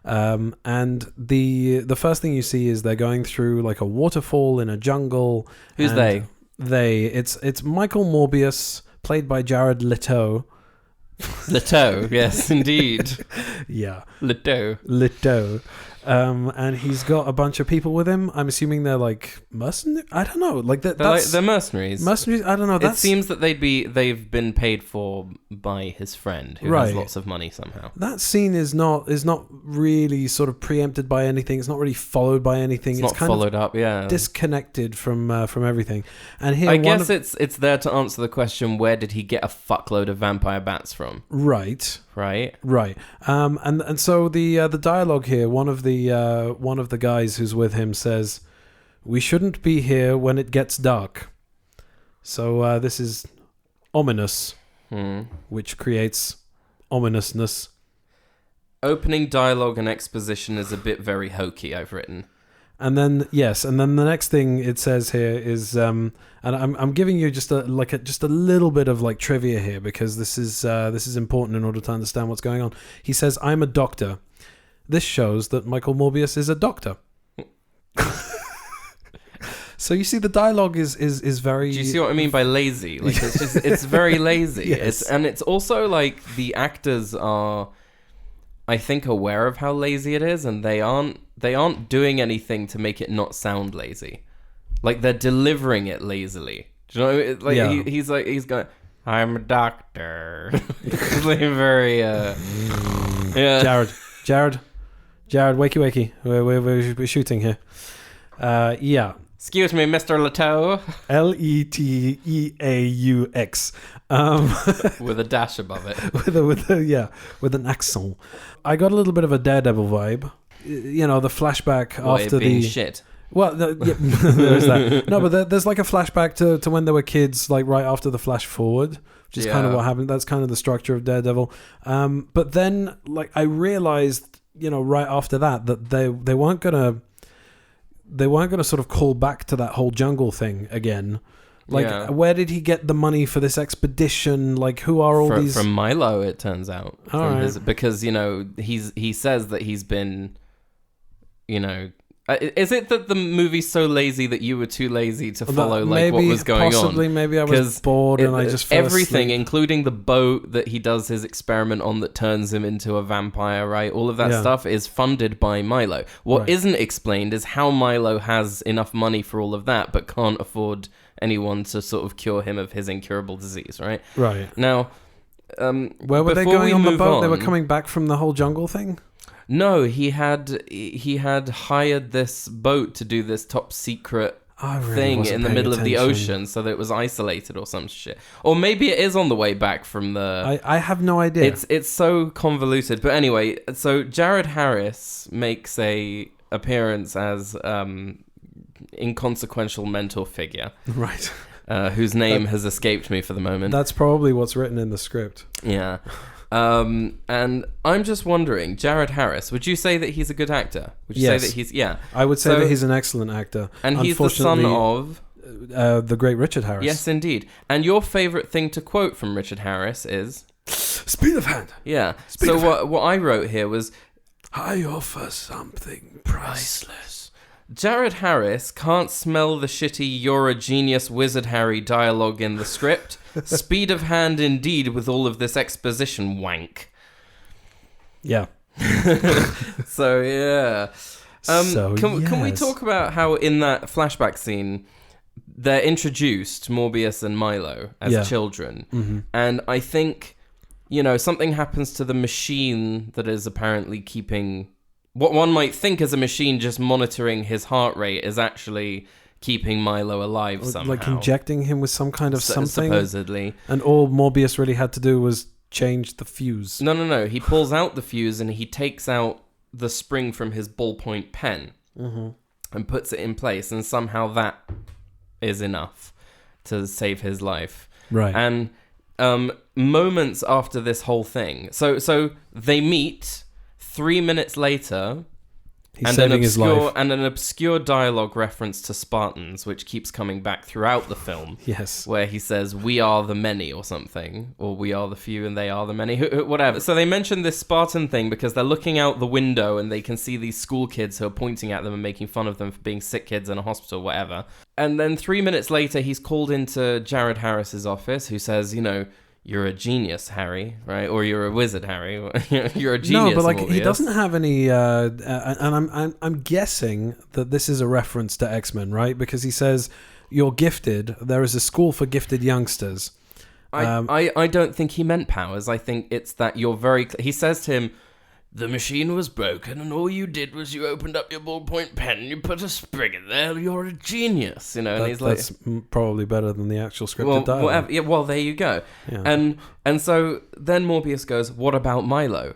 And the first thing you see is they're going through like a waterfall in a jungle. Who's they? It's Michael Morbius, played by Jared Leto. Leto, yes, indeed. Yeah. Leto. And he's got a bunch of people with him. I'm assuming they're like mercenaries. I don't know. They're mercenaries. Mercenaries. I don't know. It seems that they've been paid for by his friend, who has lots of money somehow. That scene is not really sort of preempted by anything. It's not really followed by anything. It's not kind followed of up. Yeah. Disconnected from everything. And here, I guess it's there to answer the question: where did he get a fuckload of vampire bats from? Right. Right. And so the dialogue here, one of the guys who's with him says, "We shouldn't be here when it gets dark." So this is ominous, which creates ominousness. Opening dialogue and exposition is a bit very hokey, I've written. And then the next thing it says here is, and I'm giving you just a little bit of like trivia here, because this is important in order to understand what's going on. He says, "I'm a doctor." This shows that Michael Morbius is a doctor. So you see, the dialogue is very. Do you see what I mean by lazy? Like it's very lazy. Yes. It's also like the actors are, I think, aware of how lazy it is, and they aren't doing anything to make it not sound lazy. Like, they're delivering it lazily. Do you know? Like he's going, I'm a doctor. It's like very, yeah. Jared, wakey. We're shooting here. Yeah. Excuse me, Mr. Leteau. Leteaux. With a dash above it. with an accent. I got a little bit of a Daredevil vibe. You know, the flashback after being the shit. Well, there's that. No, but there's like a flashback to when they were kids, like right after the flash forward, which is kind of what happened. That's kind of the structure of Daredevil. But then, like, I realized, you know, right after that they weren't gonna sort of call back to that whole jungle thing again. Like, where did he get the money for this expedition? Like, who are all these? From Milo, it turns out. Because, you know, he says that he's been, you know. Is it that the movie's so lazy that you were too lazy to follow what was going on? Maybe I was bored and I just fell everything, asleep. Including the boat that he does his experiment on that turns him into a vampire, right? All of that stuff is funded by Milo. What isn't explained is how Milo has enough money for all of that, but can't afford anyone to sort of cure him of his incurable disease, right? Right. Now, where were they going on the boat? They were coming back from the whole jungle thing? No, he had hired this boat to do this top secret thing in the middle of the ocean, so that it was isolated or some shit. Or maybe it is on the way back from the. I have no idea. It's so convoluted. But anyway, so Jared Harris makes a appearance as inconsequential mentor figure, right? Whose name has escaped me for the moment. That's probably what's written in the script. Yeah. And I'm just wondering, Jared Harris, would you say that he's a good actor? Would you say that he's... Yeah. I would say that he's an excellent actor. And he's the son of... the great Richard Harris. Yes, indeed. And your favourite thing to quote from Richard Harris is... Speed of hand. Yeah. What I wrote here was... I offer something priceless. Jared Harris can't smell the shitty "you're a genius, Wizard Harry" dialogue in the script. Speed of hand indeed with all of this exposition wank. Yeah. So, yeah. Can we talk about how in that flashback scene, they're introduced, Morbius and Milo, as children. Mm-hmm. And I think, you know, something happens to the machine that is apparently keeping... What one might think is a machine just monitoring his heart rate is actually keeping Milo alive somehow. Like injecting him with some kind of something? Supposedly. And all Morbius really had to do was change the fuse. No. He pulls out the fuse and he takes out the spring from his ballpoint pen and puts it in place. And somehow that is enough to save his life. Right. And moments after this whole thing... So they meet... 3 minutes later, he's saving his life. And an obscure dialogue reference to Spartans, which keeps coming back throughout the film. Yes. Where he says, "We are the many," or something. Or "We are the few and they are the many." Whatever. So they mention this Spartan thing because they're looking out the window and they can see these school kids who are pointing at them and making fun of them for being sick kids in a hospital, whatever. And then 3 minutes later, he's called into Jared Harris's office, who says, you know, "You're a genius, Harry," right? Or "You're a wizard, Harry." You're a genius. No, but like Morbius. he doesn't have any. And I'm guessing that this is a reference to X-Men, right? Because he says, "You're gifted. There is a school for gifted youngsters." I don't think he meant powers. I think it's that you're very... He says to him, "The machine was broken and all you did was you opened up your ballpoint pen and you put a sprig in there. You're a genius." You know, and he's like... That's probably better than the actual scripted dialogue. Whatever. Yeah, well, there you go. Yeah. And so then Morbius goes, "What about Milo?"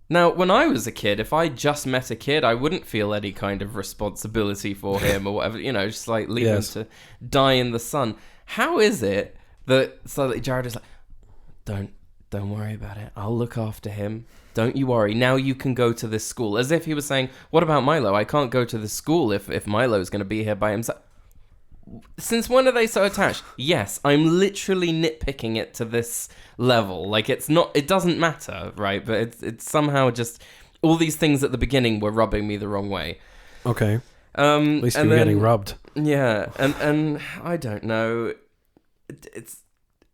Now, when I was a kid, if I just met a kid, I wouldn't feel any kind of responsibility for him or whatever, you know, just like leave him to die in the sun. How is it that suddenly Jared is like, Don't worry about it. I'll look after him. Don't you worry. Now you can go to this school." As if he was saying, "What about Milo? I can't go to this school if Milo's going to be here by himself." Since when are they so attached? Yes, I'm literally nitpicking it to this level. Like, it doesn't matter, right? But it's somehow just... All these things at the beginning were rubbing me the wrong way. Okay. At least you were getting rubbed. Yeah, and I don't know.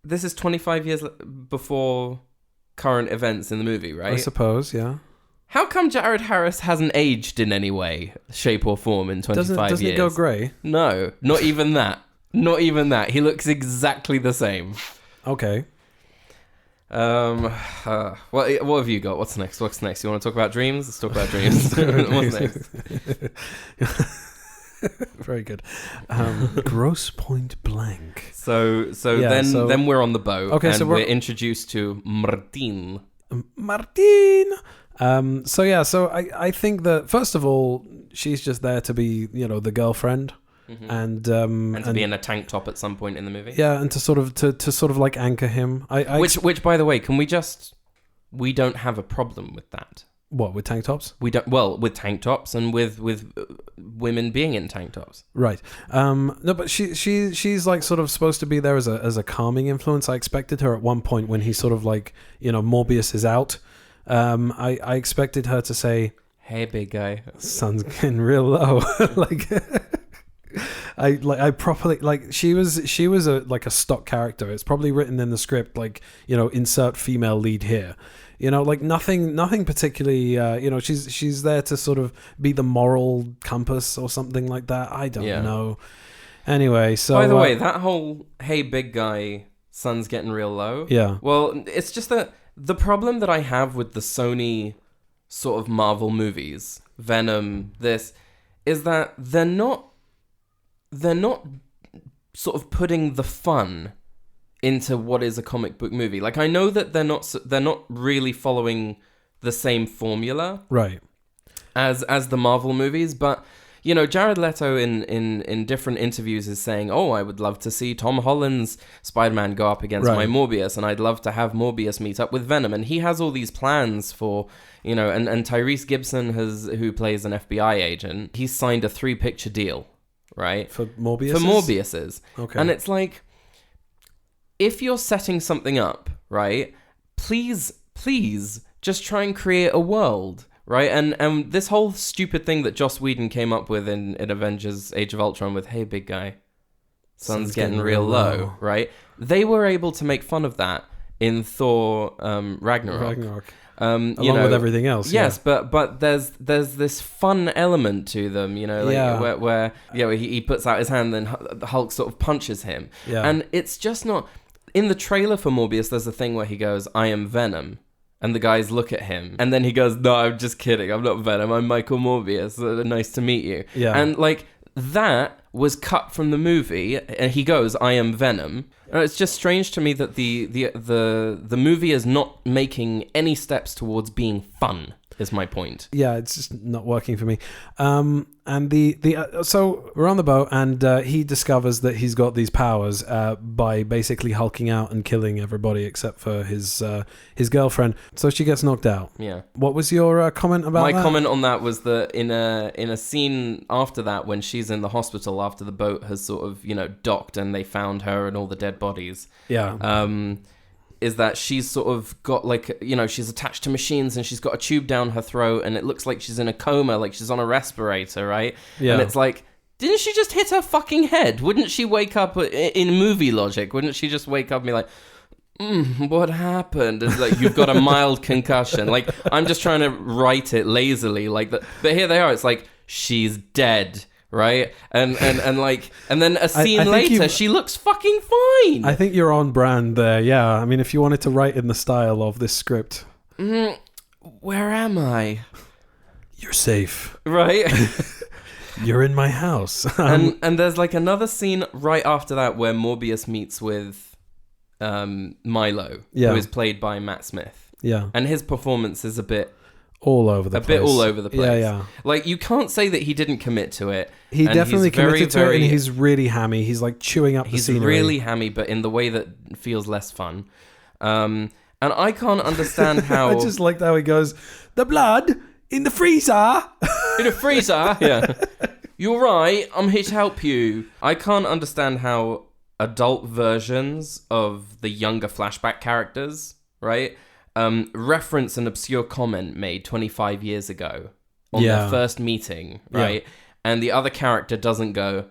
This is 25 years before current events in the movie, right? I suppose, yeah. How come Jared Harris hasn't aged in any way, shape or form in 25 years? Doesn't it go grey? No, not even that. Not even that. He looks exactly the same. Okay. What have you got? What's next? You want to talk about dreams? Let's talk about dreams. What's next? Very good. Gross Point Blank. So then we're on the boat. Okay, and so we're introduced to Martin. So I think that first of all, she's just there to be, the girlfriend. Mm-hmm. And to be in a tank top at some point in the movie. Yeah, and to sort of like anchor him. Which by the way, we don't have a problem with that. What, with tank tops? We don't. Well, with tank tops and with women being in tank tops. Right. No, but she's like sort of supposed to be there as a calming influence. I expected her at one point when he's sort of like, Morbius is out. I expected her to say, "Hey, big guy, sun's getting real low." I properly she was a stock character. It's probably written in the script insert female lead here. Nothing particularly. She's there to sort of be the moral compass or something like that. I don't know. Anyway, so by the way, that whole "hey big guy, sun's getting real low." Yeah. Well, it's just that the problem that I have with the Sony sort of Marvel movies, Venom, this, is that they're not sort of putting the fun into what is a comic book movie. Like, I know that they're not really following the same formula, right, as the Marvel movies, but Jared Leto in different interviews is saying, "Oh, I would love to see Tom Holland's Spider-Man go up against my Morbius, and I'd love to have Morbius meet up with Venom." And he has all these plans for, and Tyrese Gibson who plays an FBI agent, he's signed a 3-picture deal, right? For Morbius? For Morbius's. Okay. And it's like, if you're setting something up, right, please just try and create a world. Right, and this whole stupid thing that Joss Whedon came up with in Avengers Age of Ultron with "hey big guy, sun's getting real low," right? They were able to make fun of that in Thor Ragnarok. Along with everything else. Yes, but there's this fun element to them, where he puts out his hand and Hulk sort of punches him. Yeah. And it's just not... In the trailer for Morbius, there's a thing where he goes, "I am Venom." And the guys look at him. And then he goes, "No, I'm just kidding. I'm not Venom. I'm Michael Morbius. Nice to meet you." Yeah. And that was cut from the movie. And he goes, "I am Venom." And it's just strange to me that the movie is not making any steps towards being fun, is my point. Yeah, it's just not working for me. And so we're on the boat, and he discovers that he's got these powers by basically hulking out and killing everybody except for his girlfriend. So she gets knocked out. Yeah. What was your comment about that? My comment on that was that in a scene after that, when she's in the hospital after the boat has sort of docked and they found her and all the dead bodies. Yeah. Is that she's sort of got she's attached to machines and she's got a tube down her throat and it looks like she's in a coma, like she's on a respirator, right? Yeah. And it's like, didn't she just hit her fucking head? Wouldn't she wake up in movie logic? Wouldn't she just wake up and be like, what happened? And you've got a mild concussion. Like, I'm just trying to write it lazily like that. But here they are. It's like, she's dead. Right, and then a scene later, she looks fucking fine. I think you're on brand there. Yeah, I mean, if you wanted to write in the style of this script, where am I? You're safe, right? You're in my house. And there's another scene right after that where Morbius meets with Milo, who is played by Matt Smith. Yeah, and his performance is a bit all over the place. A bit all over the place. Yeah. You can't say that he didn't commit to it. He definitely committed to it, and he's really hammy. He's chewing up the scenery. He's really hammy, but in the way that feels less fun. And I can't understand how... I just like how he goes, "The blood in the freezer." In the freezer? Yeah. "You're right, I'm here to help you." I can't understand how adult versions of the younger flashback characters, right, reference an obscure comment made 25 years ago on their first meeting, right? Yeah. And the other character doesn't go,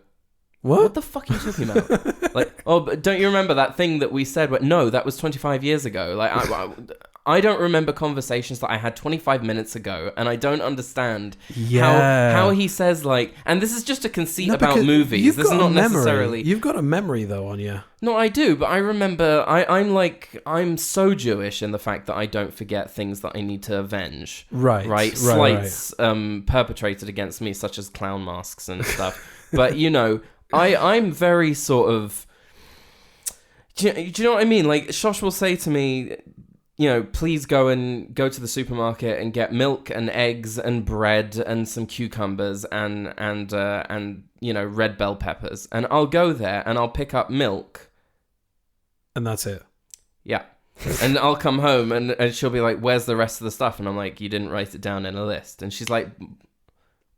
What the fuck are you talking about? But don't you remember that thing that we said? No, that was 25 years ago. I don't remember conversations that I had 25 minutes ago, and I don't understand how he says, like... And this is just a conceit about movies. This is not necessarily... You've got a memory, though, on you. No, I do, but I remember... I'm so Jewish in the fact that I don't forget things that I need to avenge. Right. Slights perpetrated against me, such as clown masks and stuff. But, you know, I'm very sort of... Do you know what I mean? Like, Shosh will say to me... You know, please go to the supermarket and get milk and eggs and bread and some cucumbers and you know, red bell peppers. And I'll go there and I'll pick up milk. And that's it. Yeah. And I'll come home and she'll be like, where's the rest of the stuff? And I'm like, you didn't write it down in a list. And she's like,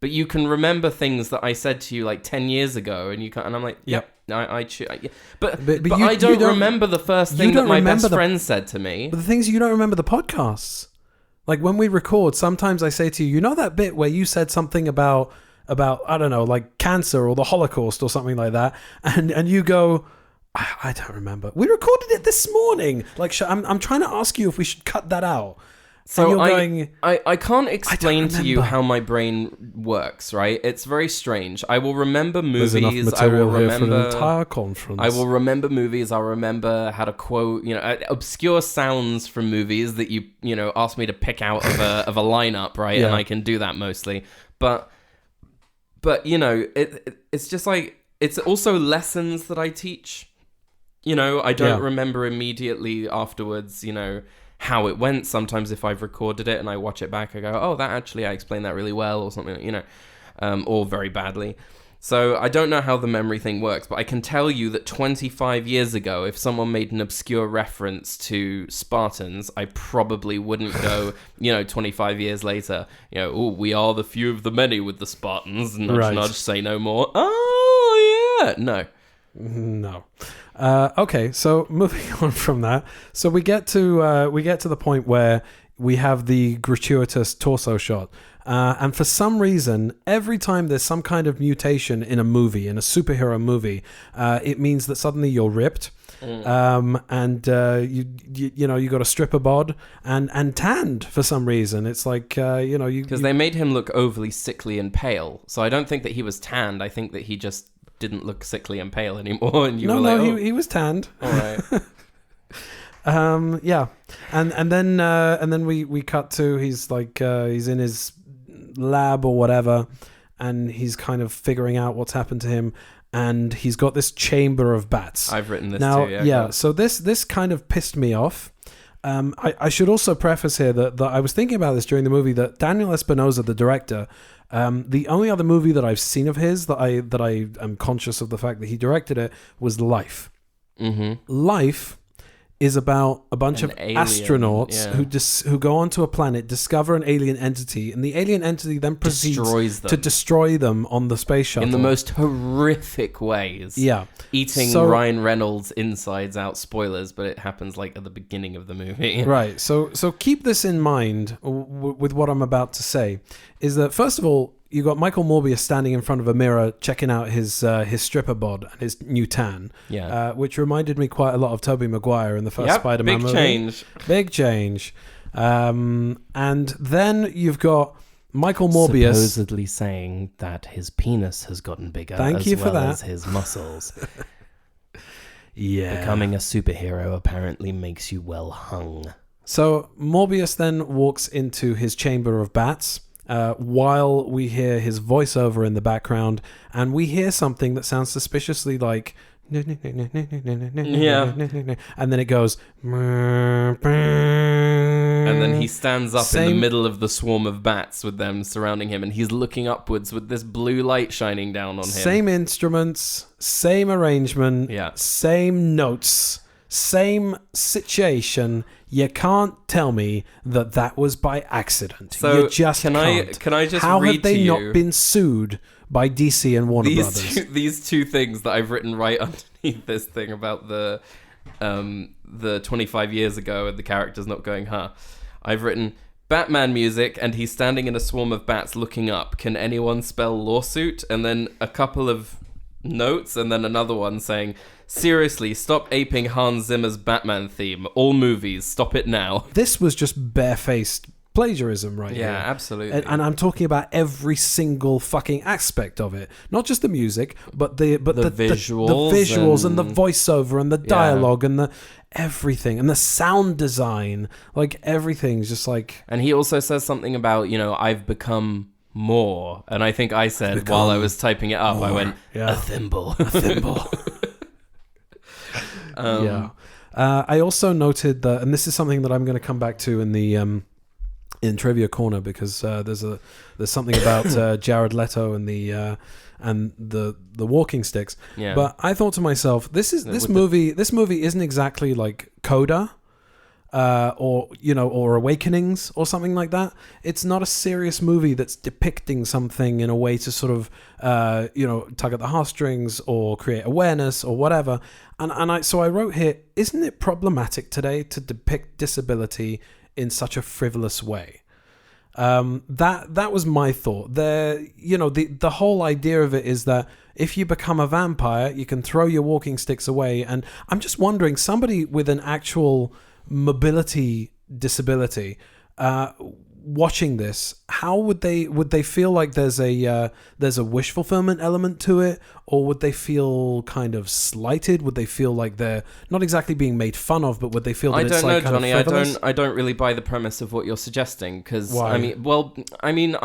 but you can remember things that I said to you like 10 years ago. And you can't. And I'm like, yep. But I don't remember the first thing that my best friend said to me. But the things you don't remember the podcasts. Like when we record, sometimes I say to you, you know that bit where you said something about I don't know, like cancer or the Holocaust or something like that, and you go, I don't remember. We recorded it this morning. Like I'm trying to ask you if we should cut that out. So I can't explain to you how my brain works, right? It's very strange. I will remember movies. There's enough material here for an entire conference. I will remember movies. I'll remember how to quote, you know, obscure sounds from movies that you know, ask me to pick out of a lineup, right? Yeah. And I can do that mostly. But you know, it's just like, it's also lessons that I teach. You know, I don't remember immediately afterwards, you know, how it went. Sometimes if I've recorded it and I watch it back, I go, oh, that actually, I explained that really well or something, you know, or very badly. So I don't know how the memory thing works, but I can tell you that 25 years ago, if someone made an obscure reference to Spartans, I probably wouldn't go, you know, 25 years later, you know, oh, we are the few of the many with the Spartans, nudge, nudge, say no more. Oh, yeah. No. Okay, so moving on from that, so we get to the point where we have the gratuitous torso shot, and for some reason, every time there's some kind of mutation in a movie, in a superhero movie, it means that suddenly you're ripped, and you know, you got a stripper bod and tanned for some reason. It's like you know, because they made him look overly sickly and pale. So I don't think that he was tanned. I think that he just didn't look sickly and pale anymore, and you were like, oh. he was tanned. All right. Yeah, and then we cut to he's like he's in his lab or whatever, and he's kind of figuring out what's happened to him, and he's got this chamber of bats. I've written this now, too. Yeah. So this kind of pissed me off. I should also preface here that I was thinking about this during the movie, that Daniel Espinosa, the director, the only other movie that I've seen of his that I am conscious of the fact that he directed it was Life. Mm-hmm. Life is about a bunch of astronauts who go onto a planet, discover an alien entity, and the alien entity then proceeds to destroy them on the space shuttle. In the most horrific ways. Yeah. Eating Ryan Reynolds' insides out. Spoilers, but it happens like at the beginning of the movie. Right. So keep this in mind with what I'm about to say, is that first of all, you got Michael Morbius standing in front of a mirror checking out his stripper bod and his new tan, which reminded me quite a lot of Tobey Maguire in the first Spider-Man movie. Big change. And then you've got Michael Morbius supposedly saying that his penis has gotten bigger as his muscles. Yeah. Becoming a superhero apparently makes you well hung. So Morbius then walks into his chamber of bats, while we hear his voiceover in the background, and we hear something that sounds suspiciously like and then it goes, and then he stands up in the middle of the swarm of bats with them surrounding him, and he's looking upwards with this blue light shining down on him. Same instruments, same arrangement, same notes, same situation. You can't tell me that was by accident. So you just can can't. I just How read have they to you not been sued by DC and Warner Brothers? These two things that I've written right underneath this thing about the 25 years ago and the characters not going, huh? I've written Batman music and he's standing in a swarm of bats looking up. Can anyone spell lawsuit? And then a couple of notes, and then another one saying, seriously, stop aping Hans Zimmer's Batman theme. All movies, stop it now. This was just barefaced plagiarism right here. Yeah, absolutely. And I'm talking about every single fucking aspect of it. Not just the music, but the visuals and the voiceover and the dialogue and the everything and the sound design. Like, everything's just like... And he also says something about, I've become more. And I think I said, while I was typing it up, more. I went, a thimble. A thimble. I also noted that, and this is something that I'm going to come back to in the... in Trivia Corner, because there's something about Jared Leto and the walking sticks. Yeah. But I thought to myself, this movie isn't exactly like Coda, or Awakenings or something like that. It's not a serious movie that's depicting something in a way to sort of tug at the heartstrings or create awareness or whatever. So I wrote here, isn't it problematic today to depict disability in such a frivolous way? That was my thought. The whole idea of it is that if you become a vampire, you can throw your walking sticks away. And I'm just wondering, somebody with an actual mobility disability, watching this, how would they feel like there's a wish fulfillment element to it, or would they feel kind of slighted? Would they feel like they're not exactly being made fun of, but would they feel that it's like kind of frivolous? Johnny. I don't really buy the premise of what you're suggesting, because I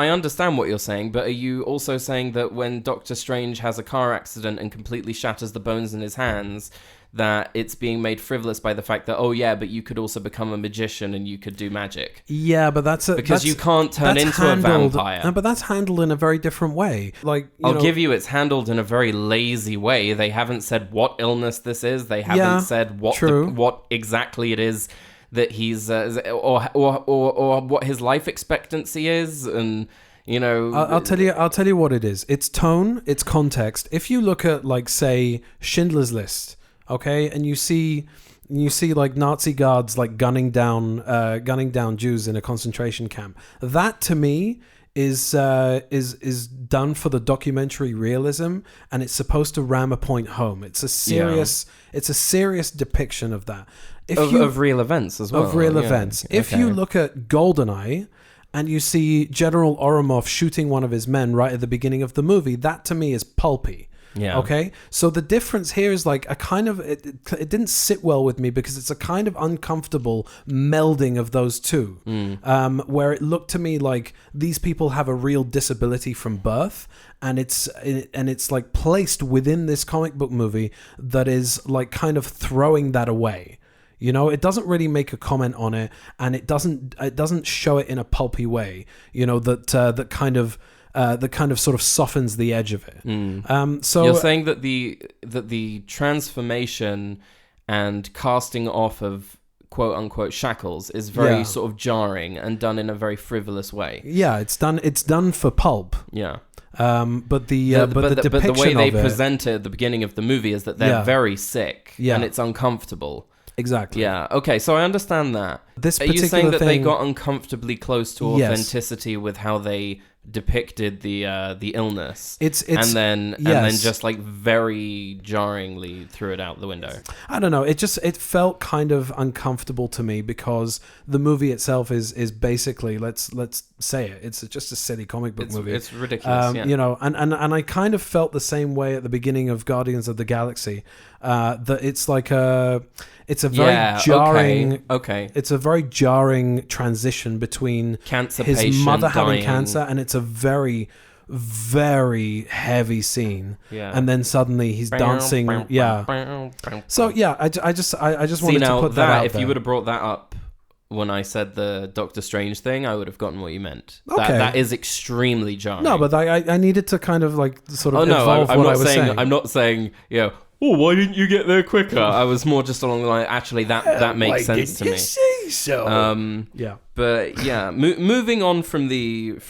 understand what you're saying, but are you also saying that when Doctor Strange has a car accident and completely shatters the bones in his hands, that it's being made frivolous by the fact that, but you could also become a magician and you could do magic? Yeah, but because you can't turn into a vampire. No, but that's handled in a very different way. Like, I'll give you, it's handled in a very lazy way. They haven't said what illness this is. They haven't said what exactly it is that he's or what his life expectancy is, and I'll tell you what it is. It's tone, it's context. If you look at, like, say, Schindler's List, okay, and you see like Nazi guards like gunning down Jews in a concentration camp, that to me is done for the documentary realism, and it's supposed to ram a point home. It's a serious depiction of that. Of real events as well. Of real events. If you look at GoldenEye and you see General Oromov shooting one of his men right at the beginning of the movie, that to me is pulpy. Yeah. Okay. So the difference here is like a kind of it didn't sit well with me, because it's a kind of uncomfortable melding of those two, where it looked to me like these people have a real disability from birth, and it's like placed within this comic book movie that is like kind of throwing that away. It doesn't really make a comment on it, and it doesn't show it in a pulpy way. That kind of sort of softens the edge of it. So you're saying that the transformation and casting off of quote unquote shackles is very sort of jarring and done in a very frivolous way. Yeah, it's done for pulp. Yeah. But the depiction the way they of it, present it at the beginning of the movie is that they're very sick and it's uncomfortable. Exactly. Yeah. Okay. So I understand that. Are you saying that they got uncomfortably close to authenticity with how they depicted the illness? And then just like very jarringly threw it out the window. I don't know. It felt kind of uncomfortable to me, because the movie itself is basically, let's say it, it's just a silly comic book movie. It's ridiculous. And I kind of felt the same way at the beginning of Guardians of the Galaxy. That it's like it's a very jarring. Okay. It's a very jarring transition between his mother having cancer, and it's a very, very heavy scene. Yeah. And then suddenly he's dancing. So I just wanted to put that out if there. you would have brought that up when I said the Doctor Strange thing, I would have gotten what you meant. Okay. That is extremely jarring. No, but I needed to kind of like sort of evolve what I was saying. I'm not saying, why didn't you get there quicker? I was more just along the line, actually, that makes sense to me. Say so? But moving on from the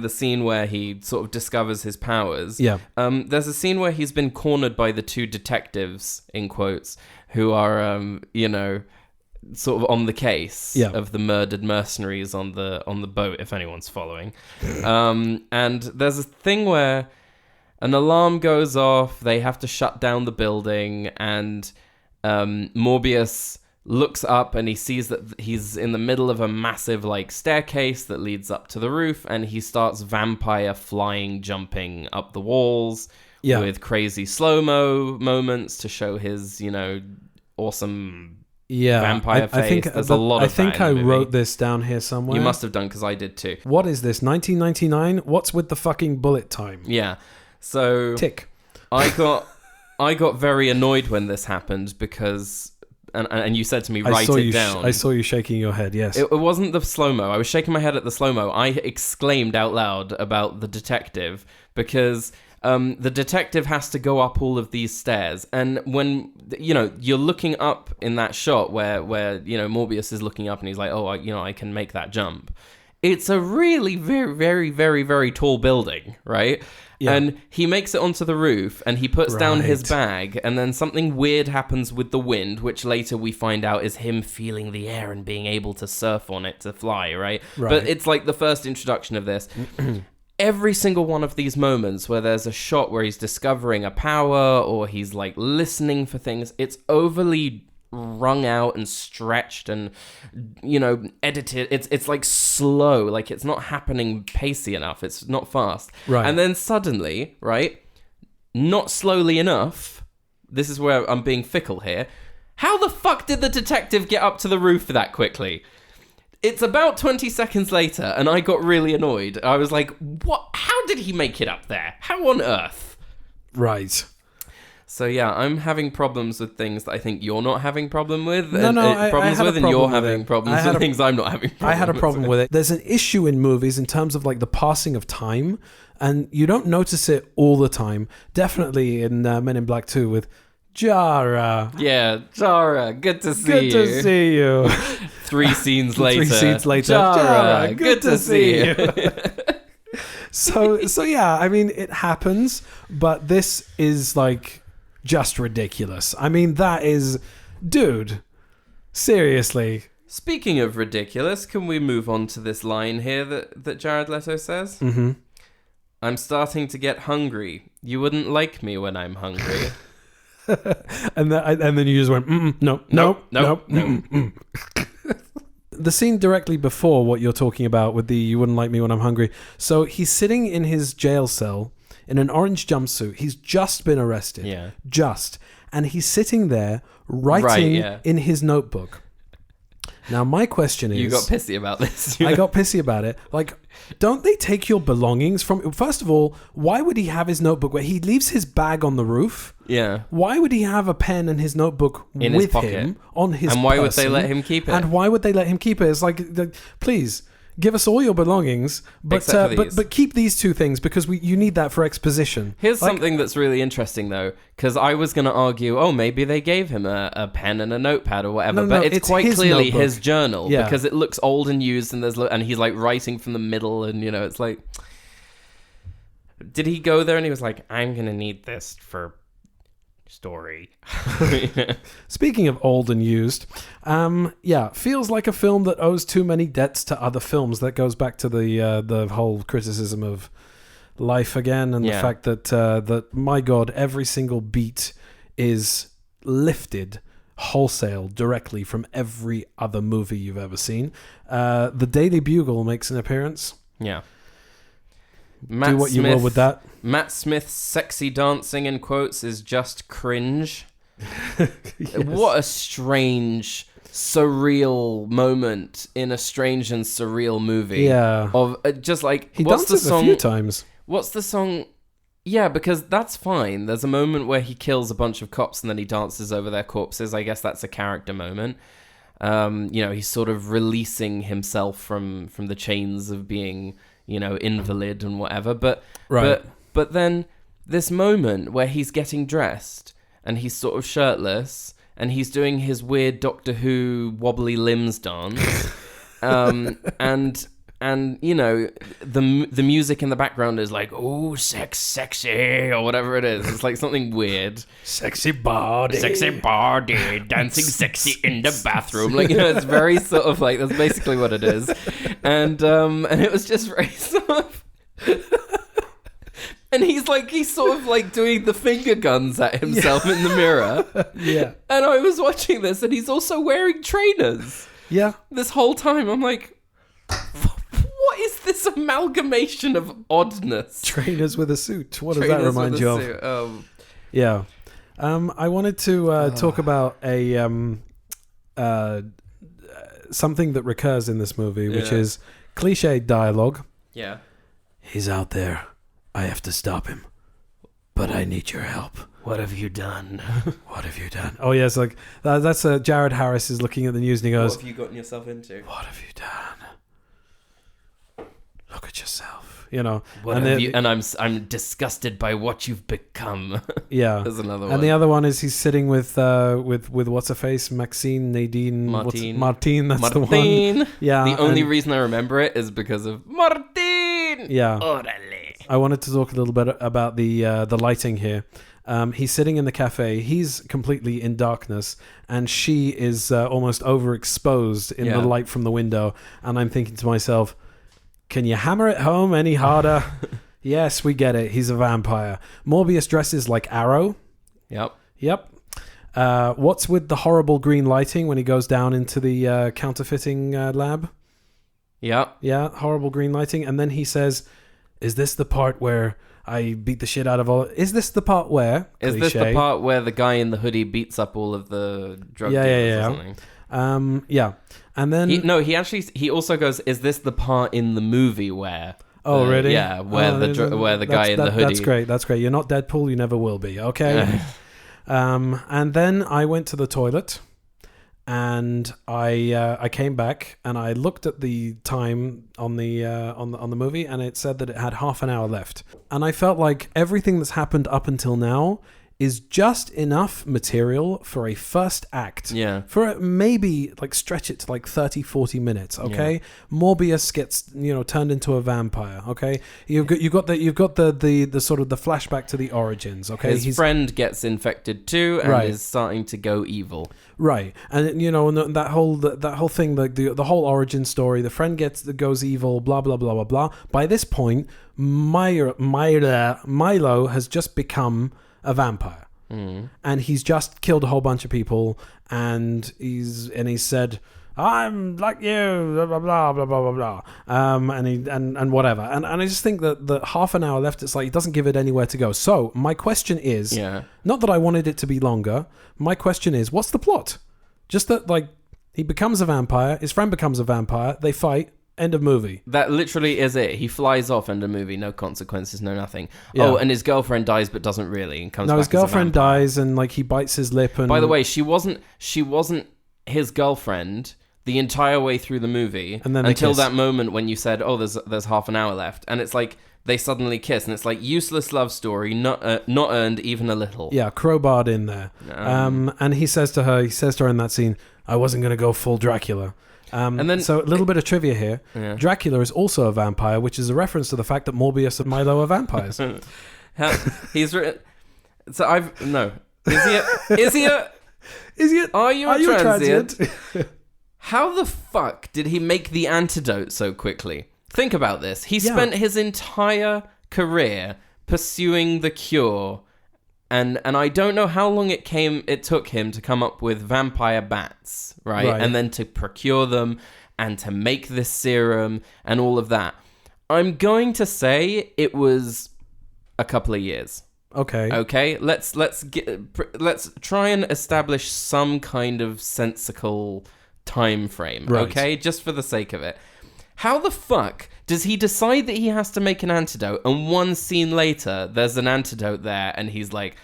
scene where he sort of discovers his powers. There's a scene where he's been cornered by the two detectives, in quotes, who are sort of on the case of the murdered mercenaries on the boat, if anyone's following. And there's a thing where An alarm goes off. They have to shut down the building, and Morbius looks up and he sees that he's in the middle of a massive like staircase that leads up to the roof, and he starts vampire flying, jumping up the walls with crazy slow-mo moments to show his, awesome vampire face. There's a lot of I think I wrote this down here somewhere. You must have done, because I did too. What is this, 1999? What's with the fucking bullet time? Yeah. So tick. I got very annoyed when this happened because, and you said to me, write it down. I saw you shaking your head. Yes. It wasn't the slow-mo. I was shaking my head at the slow-mo. I exclaimed out loud about the detective because the detective has to go up all of these stairs, and when you're looking up in that shot where Morbius is looking up and he's like, oh, I can make that jump. It's a really very, very, very, very tall building, right? Yeah. And he makes it onto the roof and he puts down his bag, and then something weird happens with the wind, which later we find out is him feeling the air and being able to surf on it to fly, right? But it's like the first introduction of this. Every single one of these moments where there's a shot where he's discovering a power or he's like listening for things, it's overly wrung out and stretched and edited. It's like slow, like it's not happening pacey enough, it's not fast, and then suddenly, not slowly enough, this is where I'm being fickle here, how the fuck did the detective get up to the roof that quickly? It's about 20 seconds later and I got really annoyed. I was like, what? How did he make it up there? How on earth? Right. So yeah, I'm having problems with things that I think you're not having problem with. And you're having problems with things I'm not having problems with. I had a problem with it. There's an issue in movies in terms of like the passing of time, and you don't notice it all the time. Definitely in Men in Black 2 with Jara. Yeah, Jara, good to see you. Good to see you. 3 scenes later. 3 scenes later. Jara, good to see you. So yeah, I mean, it happens, but this is like just ridiculous. I mean, that is, dude, seriously. Speaking of ridiculous, can we move on to this line here that Jared Leto says? Mm-hmm. I'm starting to get hungry. You wouldn't like me when I'm hungry. and then you just went, no. The scene directly before what you're talking about with the you wouldn't like me when I'm hungry. So he's sitting in his jail cell in an orange jumpsuit. He's just been arrested. Yeah. And he's sitting there writing in his notebook. Now, my question is... You got pissy about this. I got pissy about it. Like, don't they take your belongings from... First of all, why would he have his notebook where he leaves his bag on the roof? Yeah. Why would he have a pen and his notebook in with his pocket him on his And why person? would they let him keep it? And why would they let him keep it? It's like, please... Give us all your belongings, but keep these 2 things because you need that for exposition. Here's something that's really interesting though, because I was going to argue, maybe they gave him a pen and a notepad or whatever, but it's quite clearly notebook. His journal because it looks old and used, and he's like writing from the middle, and it's like, did he go there and he was like, I'm going to need this for story. Speaking of old and used, feels like a film that owes too many debts to other films. That goes back to the whole criticism of life again, and the fact that my God, every single beat is lifted wholesale directly from every other movie you've ever seen. The Daily Bugle makes an appearance. Yeah. Do what you will with that. Matt Smith's sexy dancing in quotes is just cringe. Yes. What a strange, surreal moment in a strange and surreal movie. Yeah. Of just like, he what's the song? A few times. What's the song? Yeah, because that's fine. There's a moment where he kills a bunch of cops and then he dances over their corpses. I guess that's a character moment. He's sort of releasing himself from the chains of being, invalid and whatever. But then this moment where he's getting dressed and he's sort of shirtless and he's doing his weird Doctor Who wobbly limbs dance, and the music in the background is like, oh, sexy, or whatever it is. It's like something weird. Sexy body, dancing sexy in the bathroom. Like, it's very sort of like, that's basically what it is. And it was just very sort of... And he's sort of like doing the finger guns at himself in the mirror. Yeah. And I was watching this, and he's also wearing trainers. Yeah. This whole time, I'm like, what is this amalgamation of oddness? Trainers with a suit. What does that remind you of? Yeah. I wanted to talk about something that recurs in this movie, which is cliched dialogue. Yeah. He's out there. I have to stop him. But I need your help. What have you done? What have you done? Oh, yes, like that's Jared Harris is looking at the news and he goes, what have you gotten yourself into? What have you done? Look at yourself, you know. And I'm disgusted by what you've become. Yeah. There's another one. And the other one is he's sitting with what's her face? Martine. That's the one. Yeah. The only reason I remember it is because of Martine. Yeah. Orale. I wanted to talk a little bit about the lighting here. He's sitting in the cafe. He's completely in darkness, and she is almost overexposed in the light from the window. And I'm thinking to myself, can you hammer it home any harder? Yes, we get it. He's a vampire. Morbius dresses like Arrow. Yep. What's with the horrible green lighting when he goes down into the counterfeiting lab? Yeah, horrible green lighting. And then he says, is this the part where I beat the shit out of all... Is this the part where... Is this the part where the guy in the hoodie beats up all of the drug dealers or something? Yeah. And then... He also goes, is this the part in the movie where... Oh, really? Yeah, where the guy in the hoodie... That's great. You're not Deadpool, you never will be, okay? And then I went to the toilet, and I came back, and I looked at the time on the movie, and it said that it had half an hour left. And I felt like everything that's happened up until now is just enough material for a first act. Yeah. For maybe like stretch it to like 30, 40 minutes, okay? Yeah. Morbius gets, turned into a vampire, okay? You've got the sort of the flashback to the origins, okay? His friend gets infected too and is starting to go evil. Right. And that whole thing, like the whole origin story, the friend goes evil, blah blah blah blah blah. By this point, Milo has just become a vampire, and he's just killed a whole bunch of people, and he said, "I'm like you," blah blah blah blah blah blah, and whatever, and I just think that the half an hour left, it's like he doesn't give it anywhere to go. So my question is, not that I wanted it to be longer. My question is, what's the plot? Just that like he becomes a vampire, his friend becomes a vampire, they fight. End of movie. That literally is it. He flies off, end of movie, no consequences, no nothing. Yeah. Oh, and his girlfriend dies but doesn't really and comes back. No, his girlfriend dies and like he bites his lip and... By the way, she wasn't his girlfriend the entire way through the movie and then until that moment when you said, "Oh, there's half an hour left." And it's like they suddenly kiss and it's like useless love story, not earned even a little. Yeah, crowbarred in there. And he says to her in that scene, "I wasn't going to go full Dracula." And then, so a little bit of trivia here. Yeah. Dracula is also a vampire, which is a reference to the fact that Morbius and Milo are vampires. He's written... So I've... No. Is he a... Are you a transient? How the fuck did he make the antidote so quickly? Think about this. He spent his entire career pursuing the cure... And I don't know how long it took him to come up with vampire bats, right? And then to procure them and to make this serum and all of that. I'm going to say it was a couple of years. Okay. Let's try and establish some kind of sensible time frame. Right. Okay, just for the sake of it. How the fuck does he decide that he has to make an antidote, and one scene later, there's an antidote there, and he's like,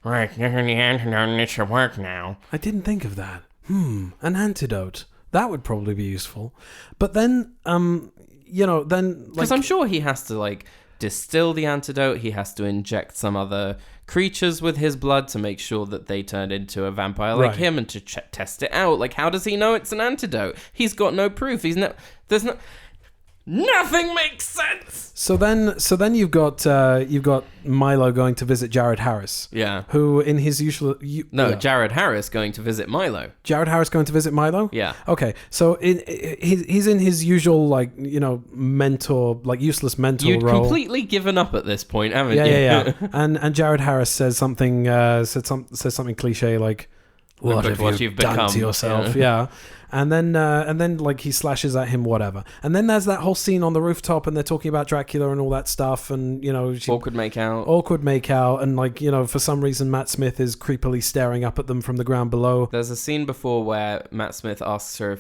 "Right, the antidote, it should work now." I didn't think of that. An antidote. That would probably be useful. But then, because I'm sure he has to, like, distill the antidote, he has to inject some other creatures with his blood to make sure that they turned into a vampire like him and to test it out. Like, how does he know it's an antidote? He's got no proof. Nothing makes sense. So then you've got Milo going to visit Jared Harris. Yeah. Who in his usual Jared Harris going to visit Milo. Jared Harris going to visit Milo? Yeah. Okay. So he's in his usual mentor, useless mentor You'd role. completely given up at this point, haven't you? Yeah. and Jared Harris says something something cliche like, what have you done to yourself? Yeah. And then he slashes at him, whatever. And then there's that whole scene on the rooftop, and they're talking about Dracula and all that stuff, and awkward make out, and for some reason Matt Smith is creepily staring up at them from the ground below. There's a scene before where Matt Smith asks her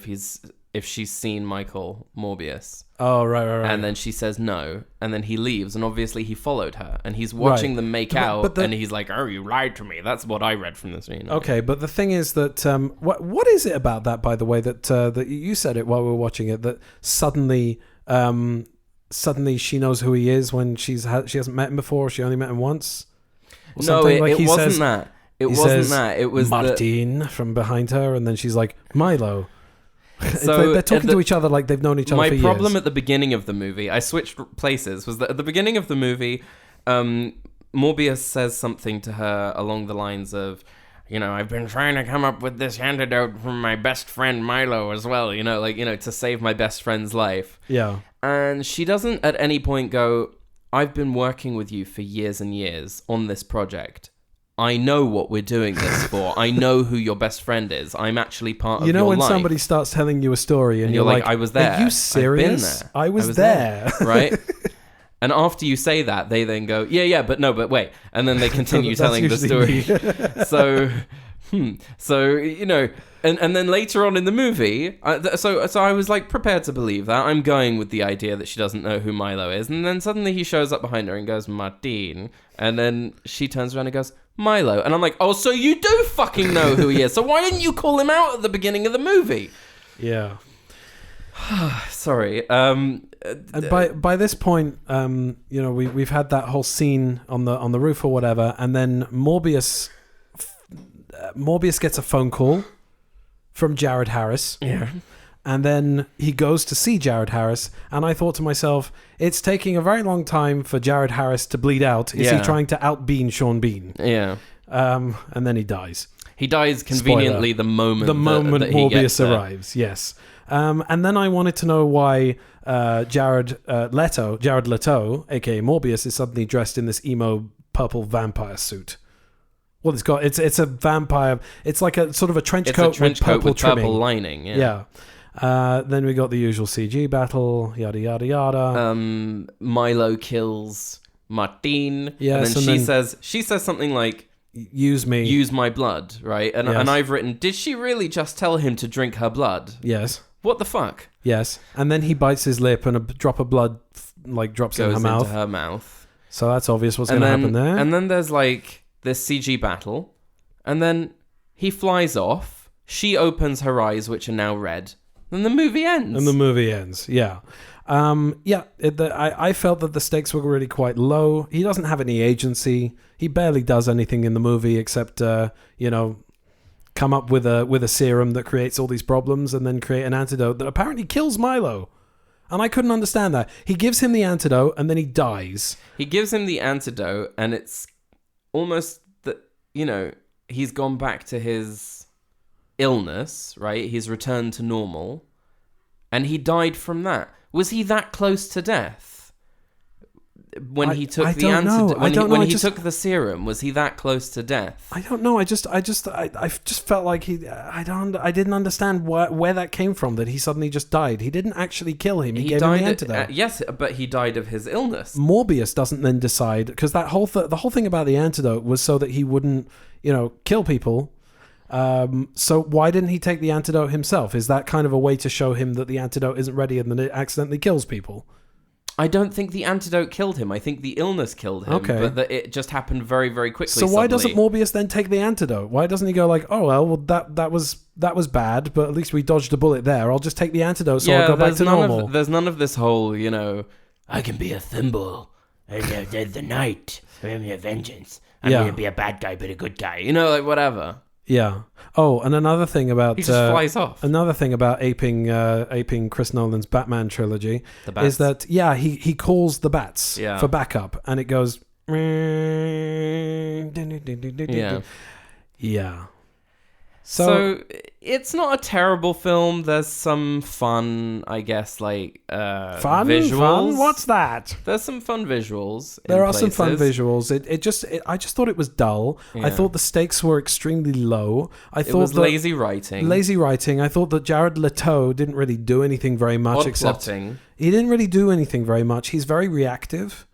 if she's seen Michael Morbius. Oh, right. And then she says no, and then he leaves, and obviously he followed her, and he's watching them make out, and he's like, "Oh, you lied to me." That's what I read from the scene. Okay, but the thing is that what is it about that, by the way, that you said it while we were watching it, that suddenly she knows who he is when she hasn't met him before, she only met him once? No, it wasn't that. It wasn't that. It was Martin from behind her, and then she's like, Milo. So they're talking to each other like they've known each other for years. My problem at the beginning of the movie, I switched places, was that at the beginning of the movie, Morbius says something to her along the lines of, I've been trying to come up with this antidote from my best friend Milo as well, to save my best friend's life. Yeah. And she doesn't at any point go, I've been working with you for years and years on this project. I know what we're doing this for. I know who your best friend is. I'm actually part of your life. When somebody starts telling you a story and you're like, I was there. Are you serious? I've been there. I was there. Right? And after you say that, they then go, but wait. And then they continue telling the story. And then later on in the movie, so I was prepared to believe that. I'm going with the idea that she doesn't know who Milo is. And then suddenly he shows up behind her and goes, Martin. And then she turns around and goes, Milo. And I'm like, oh, so you do fucking know who he is. So why didn't you call him out at the beginning of the movie? Yeah. Sorry. And by this point, we've had that whole scene on the roof or whatever, and then Morbius gets a phone call from Jared Harris. Yeah. And then he goes to see Jared Harris, and I thought to myself, it's taking a very long time for Jared Harris to bleed out. Is he trying to out-Bean Sean Bean? Yeah. And then he dies. He dies conveniently the moment that Morbius arrives, yes. And then I wanted to know why Jared Leto, aka Morbius, is suddenly dressed in this emo purple vampire suit. Well, it's a vampire. It's like a sort of a trench coat with purple lining. Yeah. Then we got the usual CG battle, yada yada yada. Milo kills Martin. Yes, and then she says something like, "Use me, use my blood," right? And I've written, did she really just tell him to drink her blood? Yes. What the fuck? Yes. And then he bites his lip, and a drop of blood drops in her mouth. Goes into her mouth. So that's obvious what's going to happen there. And then there's this CG battle, and then he flies off. She opens her eyes, which are now red. Then the movie ends. Yeah. I felt that the stakes were really quite low. He doesn't have any agency. He barely does anything in the movie except, come up with a serum that creates all these problems and then create an antidote that apparently kills Milo. And I couldn't understand that. He gives him the antidote and then he dies. He gives him the antidote and it's almost that, he's gone back to his illness, right? He's returned to normal. And he died from that. Was he that close to death? When he took the antidote, when he took the serum, was he that close to death? I don't know. I just felt like I didn't understand where that came from. That he suddenly just died. He didn't actually kill him. He gave him the antidote. Yes, but he died of his illness. Morbius doesn't then decide, because that whole the whole thing about the antidote was so that he wouldn't kill people. So why didn't he take the antidote himself? Is that kind of a way to show him that the antidote isn't ready and then it accidentally kills people? I don't think the antidote killed him. I think the illness killed him. Okay. But that it just happened very, very quickly. So why doesn't Morbius then take the antidote? Why doesn't he go like, oh well, that was bad, but at least we dodged a bullet there. I'll just take the antidote so I'll go back to normal. There's none of this whole, I can be a thimble. The night. I am your vengeance. I'm going to be a bad guy, but a good guy. Whatever. Yeah. Oh, and another thing about he just flies off. Another thing about aping Chris Nolan's Batman trilogy is that he calls the bats for backup, and it goes. Yeah. So it's not a terrible film. There's some fun, I guess, like visuals. Fun? What's that? There's some fun visuals. There are some fun visuals. I just thought it was dull. Yeah. I thought the stakes were extremely low. It was lazy writing. Lazy writing. I thought that Jared Leto didn't really do anything very much. Plotting. He didn't really do anything very much. He's very reactive,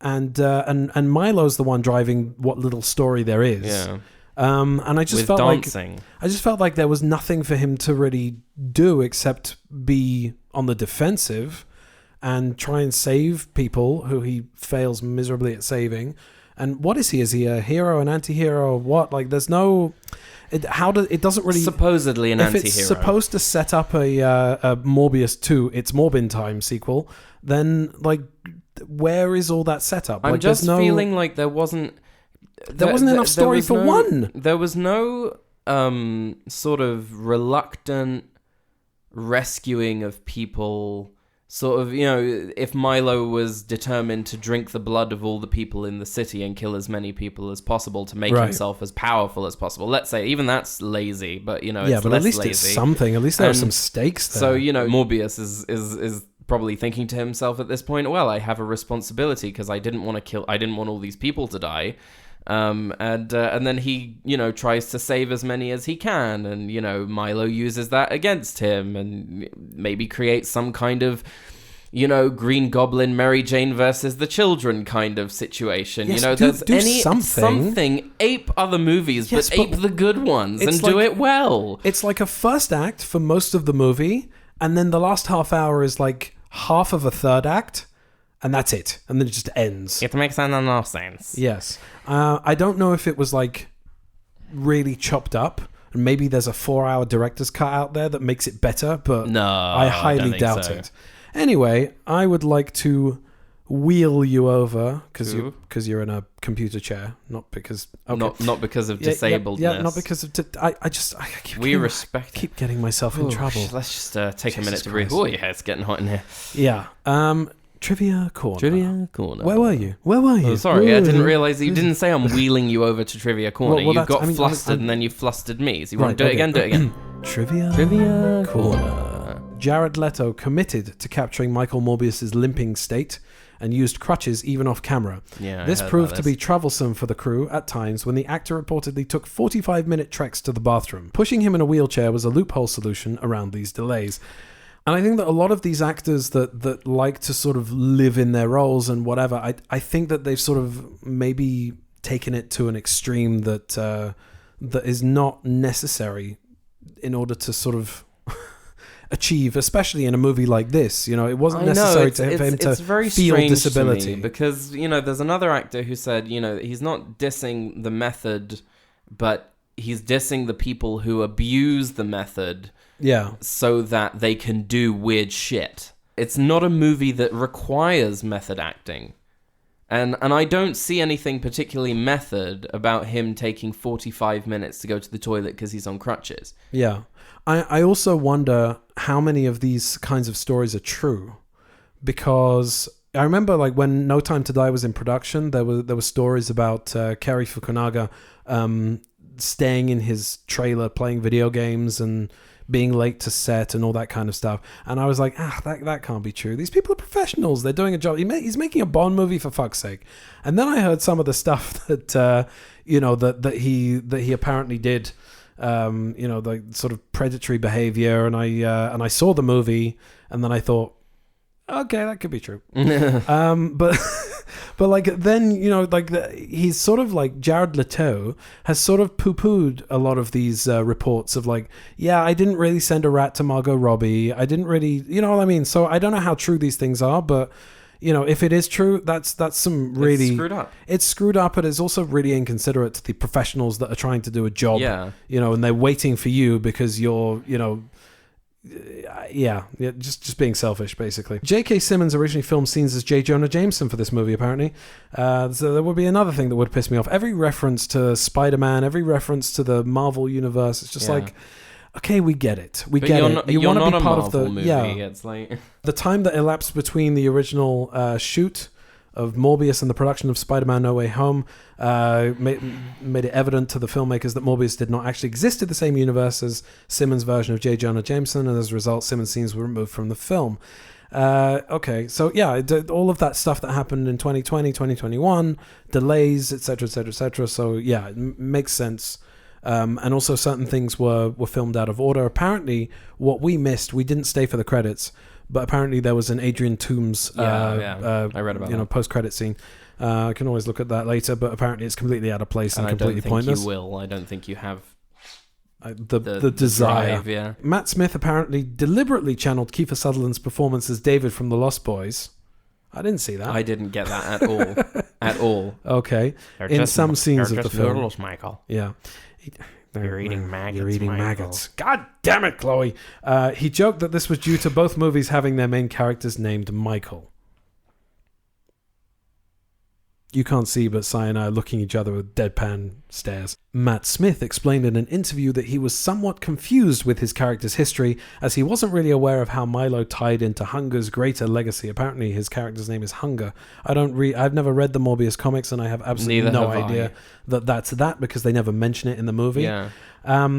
and Milo's the one driving what little story there is. Yeah. And I just felt like there was nothing for him to really do except be on the defensive and try and save people who he fails miserably at saving. And what is he? Is he a hero, an anti-hero, or what? Like, there's no. It doesn't really. Supposedly an anti-hero. If it's supposed to set up a Morbius 2, it's Morbin Time sequel, then like, where is all that setup? I'm just feeling like there wasn't. There wasn't enough story for one. There was no sort of reluctant rescuing of people. Sort of, if Milo was determined to drink the blood of all the people in the city and kill as many people as possible to make himself as powerful as possible. Let's say even that's lazy, but it's but less at least lazy. It's something. At least there are some stakes there. So Morbius is probably thinking to himself at this point, well, I have a responsibility because I didn't want all these people to die. And then he, tries to save as many as he can, and Milo uses that against him, and maybe creates some kind of, Green Goblin, Mary Jane versus the children kind of situation. Yes, there's something. Ape other movies, but ape the good ones and do it well. It's like a first act for most of the movie, and then the last half hour is like half of a third act. And that's it. And then it just ends. It makes no sense. Yes. I don't know if it was like really chopped up. And maybe there's a 4-hour director's cut out there that makes it better. But no, I highly doubt so. it. Anyway, I would like to wheel you over because you're in a computer chair, not because not because of disabledness. Yeah, not because of. I keep getting myself in trouble. Let's just take a minute to breathe. Oh yeah, it's getting hot in here. Yeah. Trivia corner. Trivia corner. Where were you? Oh, sorry, I didn't realise you didn't say I'm wheeling you over to trivia corner. You got flustered and then you flustered me. So you want to do it again? Do it again. Trivia corner. Jared Leto committed to capturing Michael Morbius's limping state and used crutches even off camera. Yeah, this proved to be troublesome for the crew at times when the actor reportedly took 45-minute treks to the bathroom. Pushing him in a wheelchair was a loophole solution around these delays. And I think that a lot of these actors that like to sort of live in their roles and whatever, I think that they've sort of maybe taken it to an extreme that is not necessary in order to sort of achieve, especially in a movie like this. It wasn't necessary for him to feel disability. Because, there's another actor who said, he's not dissing the method, but he's dissing the people who abuse the method. Yeah. So that they can do weird shit. It's not a movie that requires method acting. And I don't see anything particularly method about him taking 45 minutes to go to the toilet because he's on crutches. Yeah. I also wonder how many of these kinds of stories are true. Because I remember like when No Time to Die was in production, there were stories about Cary Fukunaga staying in his trailer playing video games and being late to set and all that kind of stuff. And I was like, that can't be true. These people are professionals. They're doing a job. He's making a Bond movie, for fuck's sake. And then I heard some of the stuff that that he apparently did, the sort of predatory behavior. And I saw the movie, and then I thought, okay, that could be true. But like then he's sort of like Jared Leto has sort of poo-pooed a lot of these reports of like, yeah, I didn't really send a rat to Margot Robbie. I didn't really, you know what I mean? So I don't know how true these things are, but if it is true, that's some really screwed up. It's screwed up, but it's also really inconsiderate to the professionals that are trying to do a job. Yeah. And they're waiting for you because you're just being selfish, basically. J.K. Simmons originally filmed scenes as J. Jonah Jameson for this movie, apparently. So there would be another thing that would piss me off. Every reference to Spider-Man, every reference to the Marvel universe, it's just like, okay, we get it. We get it. You want to be part of the movie. It's like the time that elapsed between the original shoot of Morbius and the production of Spider-Man No Way Home made it evident to the filmmakers that Morbius did not actually exist in the same universe as Simmons' version of J. Jonah Jameson, and as a result, Simmons' scenes were removed from the film. Okay, so yeah, all of that stuff that happened in 2020, 2021, delays, etc., etc., etc. So yeah, it makes sense. And also certain things were filmed out of order. Apparently, what we missed, we didn't stay for the credits, but apparently there was an Adrian Toomes I read about that. post-credit scene. I can always look at that later, but apparently it's completely out of place and completely pointless. I don't think you will. I don't think you have the desire. Drive, yeah. Matt Smith apparently deliberately channeled Kiefer Sutherland's performance as David from The Lost Boys. I didn't see that. I didn't get that at all. At all. Okay. In some scenes of the film. Noodles, Michael. Yeah. You're eating maggots. You're eating Michael. maggots. God damn it, Chloe. He joked that this was due to both movies having their main characters named Michael. You can't see, but Si and I are looking at each other with deadpan stares. Matt Smith explained in an interview that he was somewhat confused with his character's history, as he wasn't really aware of how Milo tied into Hunger's greater legacy. Apparently, his character's name is Hunger. I've never read the Morbius comics, and I have absolutely no idea that that's that, because they never mention it in the movie. Yeah.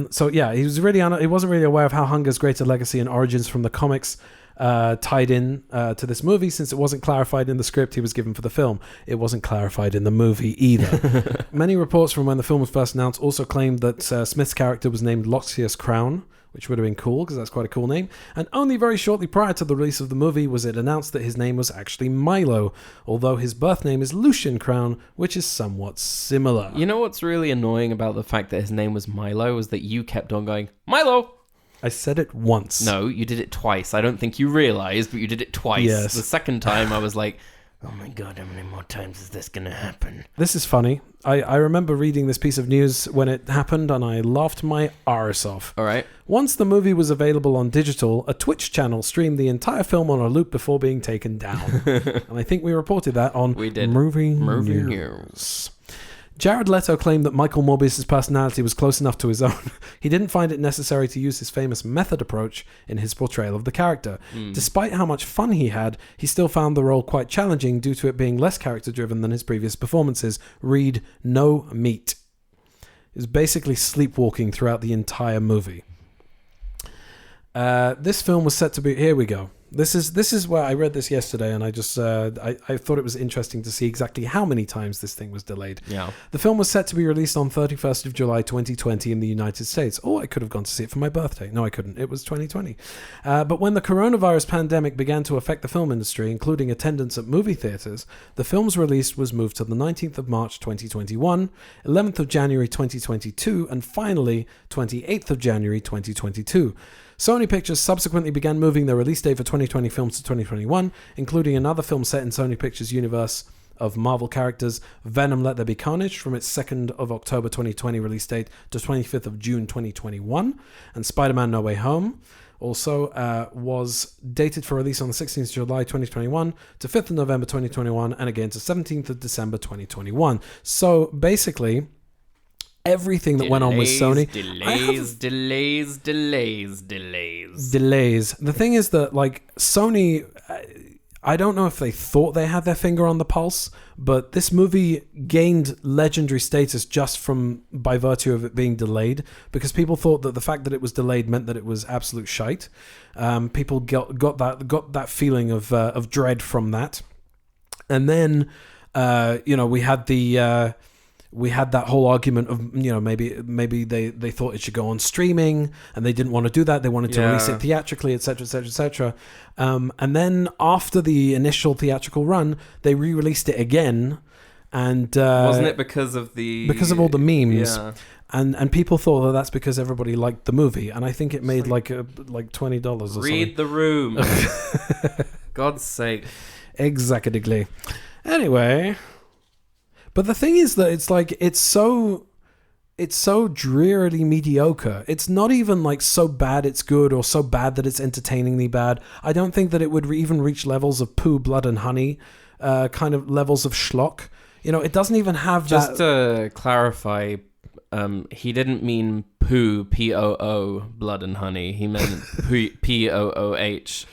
So yeah, he wasn't really aware of how Hunger's greater legacy and origins from the comics tied in to this movie, since it wasn't clarified in the script he was given for the film. It wasn't clarified in the movie either. Many reports from when the film was first announced also claimed that Smith's character was named Loxias Crown, which would have been cool because that's quite a cool name. And only very shortly prior to the release of the movie was it announced that his name was actually Milo, although his birth name is Lucian Crown, which is somewhat similar. You know what's really annoying about the fact that his name was Milo is that you kept on going, Milo! I said it once. No, you did it twice. I don't think you realised, but you did it twice. Yes. The second time I was like, oh my god, how many more times is this going to happen? This is funny. I remember reading this piece of news when it happened, and I laughed my arse off. All right. Once the movie was available on digital, a Twitch channel streamed the entire film on a loop before being taken down. And I think we reported that on Movie News. Jared Leto claimed that Michael Morbius' personality was close enough to his own. He didn't find it necessary to use his famous method approach in his portrayal of the character. Despite how much fun he had, he still found the role quite challenging due to it being less character-driven than his previous performances. Read, no meat. He was basically sleepwalking throughout the entire movie. This film was set to be... Here we go. This is where I read this yesterday, and I just I thought it was interesting to see exactly how many times this thing was delayed. Yeah. The film was set to be released on 31st of July 2020 in the United States. Oh, I could have gone to see it for my birthday. No, I couldn't. It was 2020. But when the coronavirus pandemic began to affect the film industry, including attendance at movie theaters, the film's release was moved to the 19th of March 2021, 11th of January 2022, and finally 28th of January 2022. Sony Pictures subsequently began moving their release date for 2020 films to 2021, including another film set in Sony Pictures' universe of Marvel characters, Venom Let There Be Carnage, from its 2nd of October 2020 release date to 25th of June 2021, and Spider-Man No Way Home also was dated for release on the 16th of July 2021 to 5th of November 2021, and again to 17th of December 2021. So basically... everything that went on with Sony. Delays. The thing is that, like, Sony, I don't know if they thought they had their finger on the pulse, but this movie gained legendary status just by virtue of it being delayed, because people thought that the fact that it was delayed meant that it was absolute shite. People got that feeling of dread from that. And then, we had that whole argument of, maybe they thought it should go on streaming, and they didn't want to do that. They wanted to release it theatrically, etc., etc., etc. And then after the initial theatrical run, they re-released it again, and wasn't it because of all the memes? Yeah. And people thought that that's because everybody liked the movie, and I think it made like $20 or something. Read the room. God's sake. Exactly. Anyway. But the thing is that it's so it's so drearily mediocre. It's not even like so bad it's good or so bad that it's entertainingly bad. I don't think that it would even reach levels of Pooh, Blood and Honey, kind of levels of schlock. You know, it doesn't even have Just to clarify, he didn't mean Pooh, P-O-O, Blood and Honey. He meant P-O-O-H.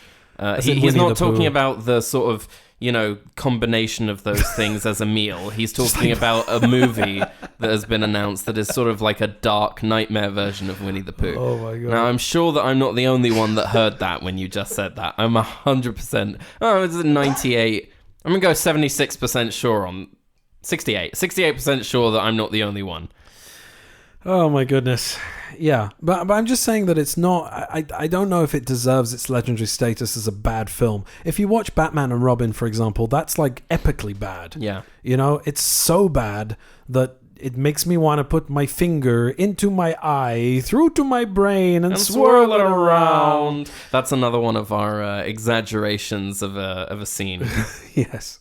He's not talking about the sort of, you know, combination of those things as a meal. He's talking about a movie that has been announced that is sort of like a dark nightmare version of Winnie the Pooh. Oh my God. Now, I'm sure that I'm not the only one that heard that when you just said that. I'm 100%. Oh, it's 98. I'm going to go 76% sure on 68. 68% sure that I'm not the only one. Oh my goodness. Yeah, but I'm just saying that it's not... I don't know if it deserves its legendary status as a bad film. If you watch Batman and Robin, for example, that's like epically bad. Yeah. You know, it's so bad that it makes me want to put my finger into my eye, through to my brain, and swirl it around. That's another one of our exaggerations of a scene. Yes.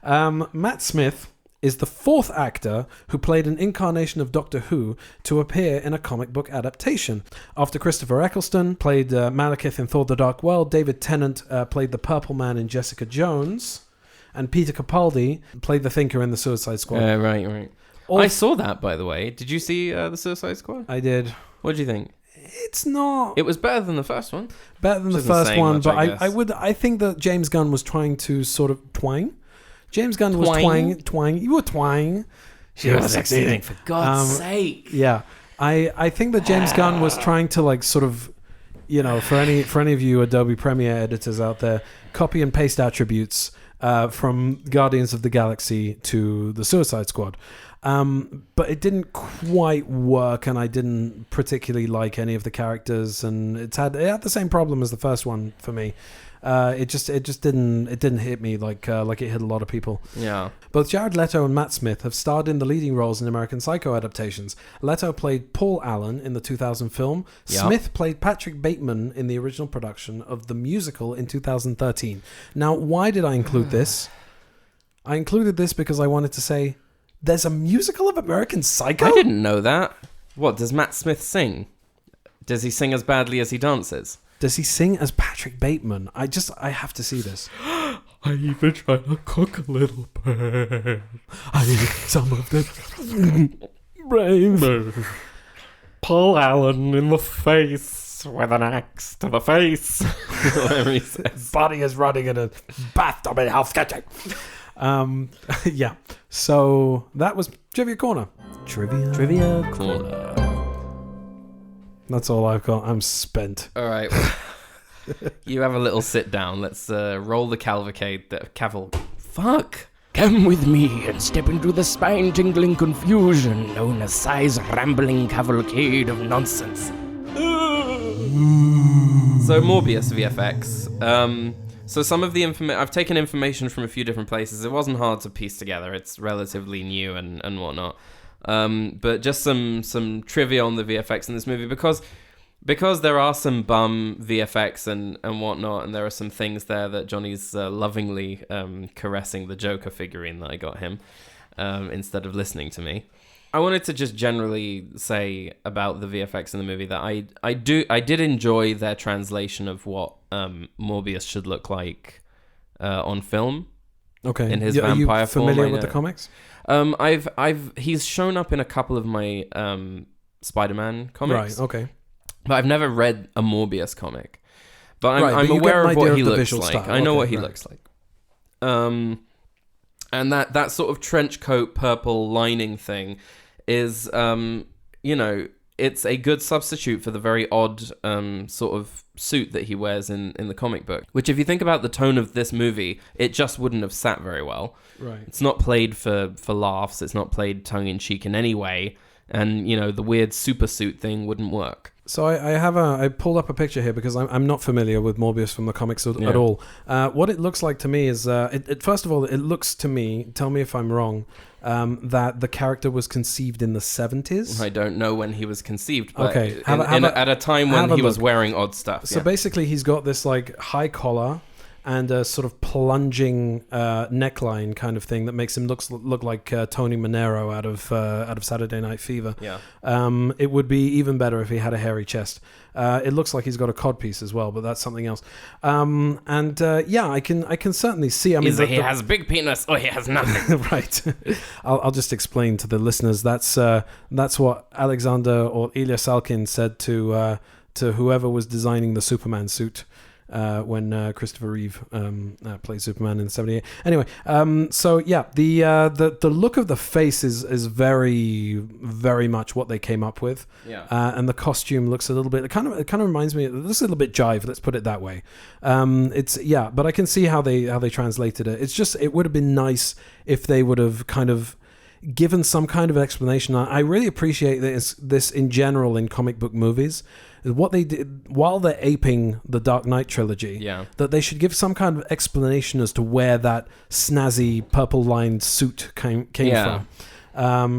Matt Smith is the fourth actor who played an incarnation of Doctor Who to appear in a comic book adaptation. After Christopher Eccleston played Malekith in Thor: The Dark World, David Tennant played the Purple Man in Jessica Jones, and Peter Capaldi played the Thinker in the Suicide Squad. Right. I saw that, by the way. Did you see the Suicide Squad? I did. What did you think? It's not... It was better than the first one. Better than the first one, but I think that James Gunn was trying to sort of twang. James Gunn was twang. You were twang. She was succeeding, for God's sake. Yeah. I think that James Gunn was trying to like sort of, you know, for any of you Adobe Premiere editors out there, copy and paste attributes from Guardians of the Galaxy to the Suicide Squad. But it didn't quite work, and I didn't particularly like any of the characters, and it had the same problem as the first one for me. It just didn't hit me like it hit a lot of people. Yeah. Both Jared Leto and Matt Smith have starred in the leading roles in American Psycho adaptations. Leto played Paul Allen in the 2000 film. Yep. Smith played Patrick Bateman in the original production of the musical in 2013. Now, why did I include this? I included this because I wanted to say there's a musical of American Psycho? I didn't know that. What, does Matt Smith sing? Does he sing as badly as he dances? Does he sing as Patrick Bateman? I have to see this. I even try to cook a little bird. I eat some of the brain. Paul Allen in the face with an axe to the face. Whatever he says. Body is running in a bathtub in Hell's Kitchen. Yeah. So that was Trivia Corner. Trivia Corner. That's all I've got. I'm spent. All right. Well, you have a little sit down. Let's roll the cavalcade. Fuck. Come with me and step into the spine-tingling confusion known as Sai's rambling cavalcade of nonsense. So Morbius VFX. So some of the I've taken information from a few different places. It wasn't hard to piece together. It's relatively new and whatnot. But just some trivia on the VFX in this movie because there are some bum VFX and whatnot, and there are some things there that Johnny's lovingly caressing the Joker figurine that I got him instead of listening to me. I wanted to just generally say about the VFX in the movie that I did enjoy their translation of what Morbius should look like on film. Okay. In his vampire form. Are you familiar with the comics? He's shown up in a couple of my Spider-Man comics. Right. Okay. But I've never read a Morbius comic. But I'm aware of what he looks like. Style. I know what he looks like. And that sort of trench coat purple lining thing is, it's a good substitute for the very odd sort of suit that he wears in the comic book. Which, if you think about the tone of this movie, it just wouldn't have sat very well. Right. It's not played for laughs. It's not played tongue-in-cheek in any way. And, the weird super suit thing wouldn't work. So I pulled up a picture here because I'm not familiar with Morbius from the comics at all. What it looks like to me is, first of all, it looks to me, tell me if I'm wrong, that the character was conceived in the 70s. I don't know when he was conceived, but okay. at a time when he was wearing odd stuff. So basically he's got this like high collar and a sort of plunging neckline kind of thing that makes him look like Tony Manero out of Saturday Night Fever. Yeah. It would be even better if he had a hairy chest. It looks like he's got a codpiece as well, but that's something else. I can certainly see. I mean, he has a big penis, or he has nothing. Right. I'll just explain to the listeners. That's what Alexander or Ilya Salkin said to whoever was designing the Superman suit. When Christopher Reeve played Superman in '78. Anyway, the look of the face is very, very much what they came up with. Yeah. And the costume looks a little bit. It kind of reminds me. It looks a little bit jive. Let's put it that way. But I can see how they translated it. It's just it would have been nice if they would have kind of given some kind of explanation. I really appreciate this in general in comic book movies. What they did while they're aping the Dark Knight trilogy, that they should give some kind of explanation as to where that snazzy purple-lined suit came from.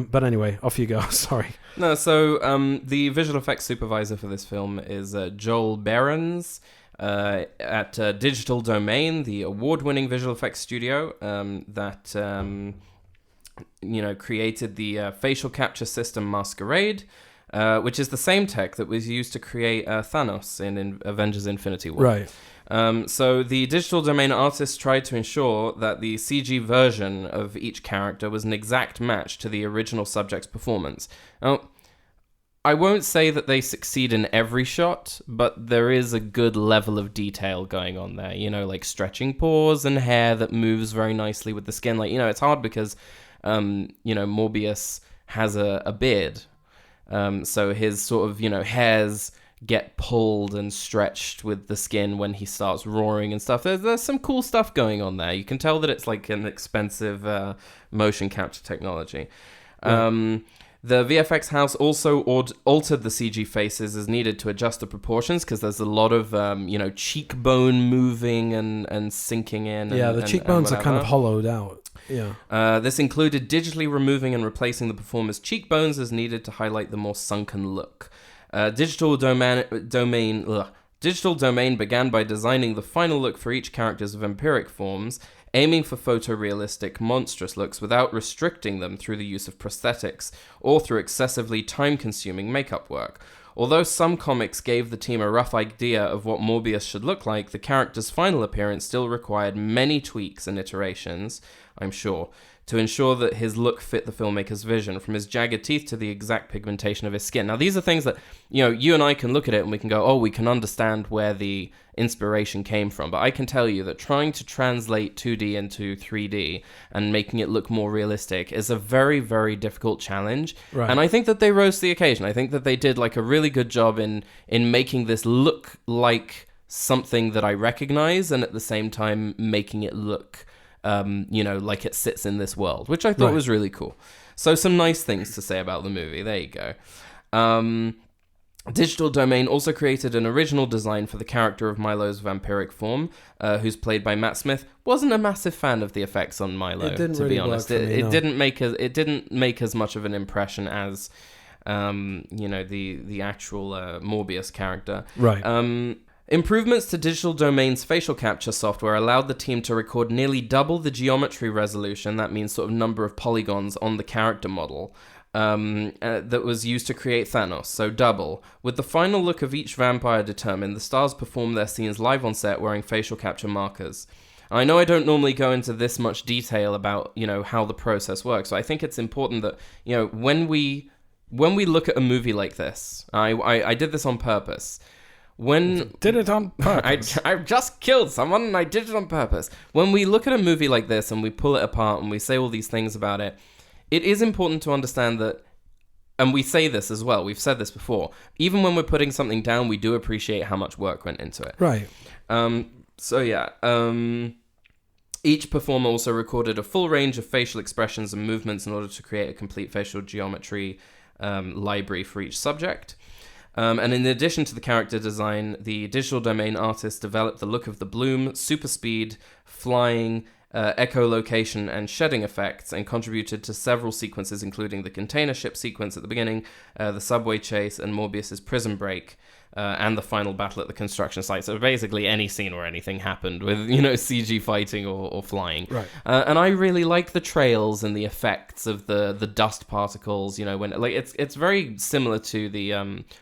But anyway, off you go. Sorry. No, so the visual effects supervisor for this film is Joel Behrens at Digital Domain, the award-winning visual effects studio that created the facial capture system Masquerade. Which is the same tech that was used to create Thanos in Avengers Infinity War. Right. So the Digital Domain artists tried to ensure that the CG version of each character was an exact match to the original subject's performance. Now, I won't say that they succeed in every shot, but there is a good level of detail going on there. Like stretching pores and hair that moves very nicely with the skin. Like, it's hard because, Morbius has a beard. So his sort of, hairs get pulled and stretched with the skin when he starts roaring and stuff. There's some cool stuff going on there. You can tell that it's like an expensive motion capture technology. Yeah. The VFX house also altered the CG faces as needed to adjust the proportions because there's a lot of, cheekbone moving and sinking in. Yeah, the cheekbones are kind of hollowed out. Yeah. This included digitally removing and replacing the performer's cheekbones as needed to highlight the more sunken look. Digital Domain began by designing the final look for each character's vampiric forms, aiming for photorealistic, monstrous looks without restricting them through the use of prosthetics or through excessively time-consuming makeup work. Although some comics gave the team a rough idea of what Morbius should look like, the character's final appearance still required many tweaks and iterations, I'm sure, to ensure that his look fit the filmmaker's vision, from his jagged teeth to the exact pigmentation of his skin. Now, these are things that, you and I can look at it and we can go, oh, we can understand where the inspiration came from. But I can tell you that trying to translate 2D into 3D and making it look more realistic is a very, very difficult challenge. Right. And I think that they rose to the occasion. I think that they did like a really good job in making this look like something that I recognize and at the same time making it look like it sits in this world, which I thought was really cool. So some nice things to say about the movie. There you go. Digital Domain also created an original design for the character of Milo's vampiric form, who's played by Matt Smith. Wasn't a massive fan of the effects on Milo, to be honest. It didn't make as much of an impression as the actual Morbius character. Right. Improvements to Digital Domain's facial capture software allowed the team to record nearly double the geometry resolution, that means sort of number of polygons on the character model, that was used to create Thanos, so double. With the final look of each vampire determined, the stars performed their scenes live on set wearing facial capture markers. I know I don't normally go into this much detail about, how the process works, so I think it's important that, when we look at a movie like this, I did this on purpose. Did it on purpose. I just killed someone and I did it on purpose. When we look at a movie like this and we pull it apart and we say all these things about it, it is important to understand that, and we say this as well, we've said this before, even when we're putting something down, we do appreciate how much work went into it. Right. Each performer also recorded a full range of facial expressions and movements in order to create a complete facial geometry library for each subject. And in addition to the character design, the Digital Domain artists developed the look of the Bloom, super speed, flying, echolocation and shedding effects, and contributed to several sequences, including the container ship sequence at the beginning, the subway chase, and Morbius's prison break, and the final battle at the construction site. So basically any scene where anything happened with, CG fighting or flying. Right. And I really like the trails and the effects of the dust particles, when it's very similar to the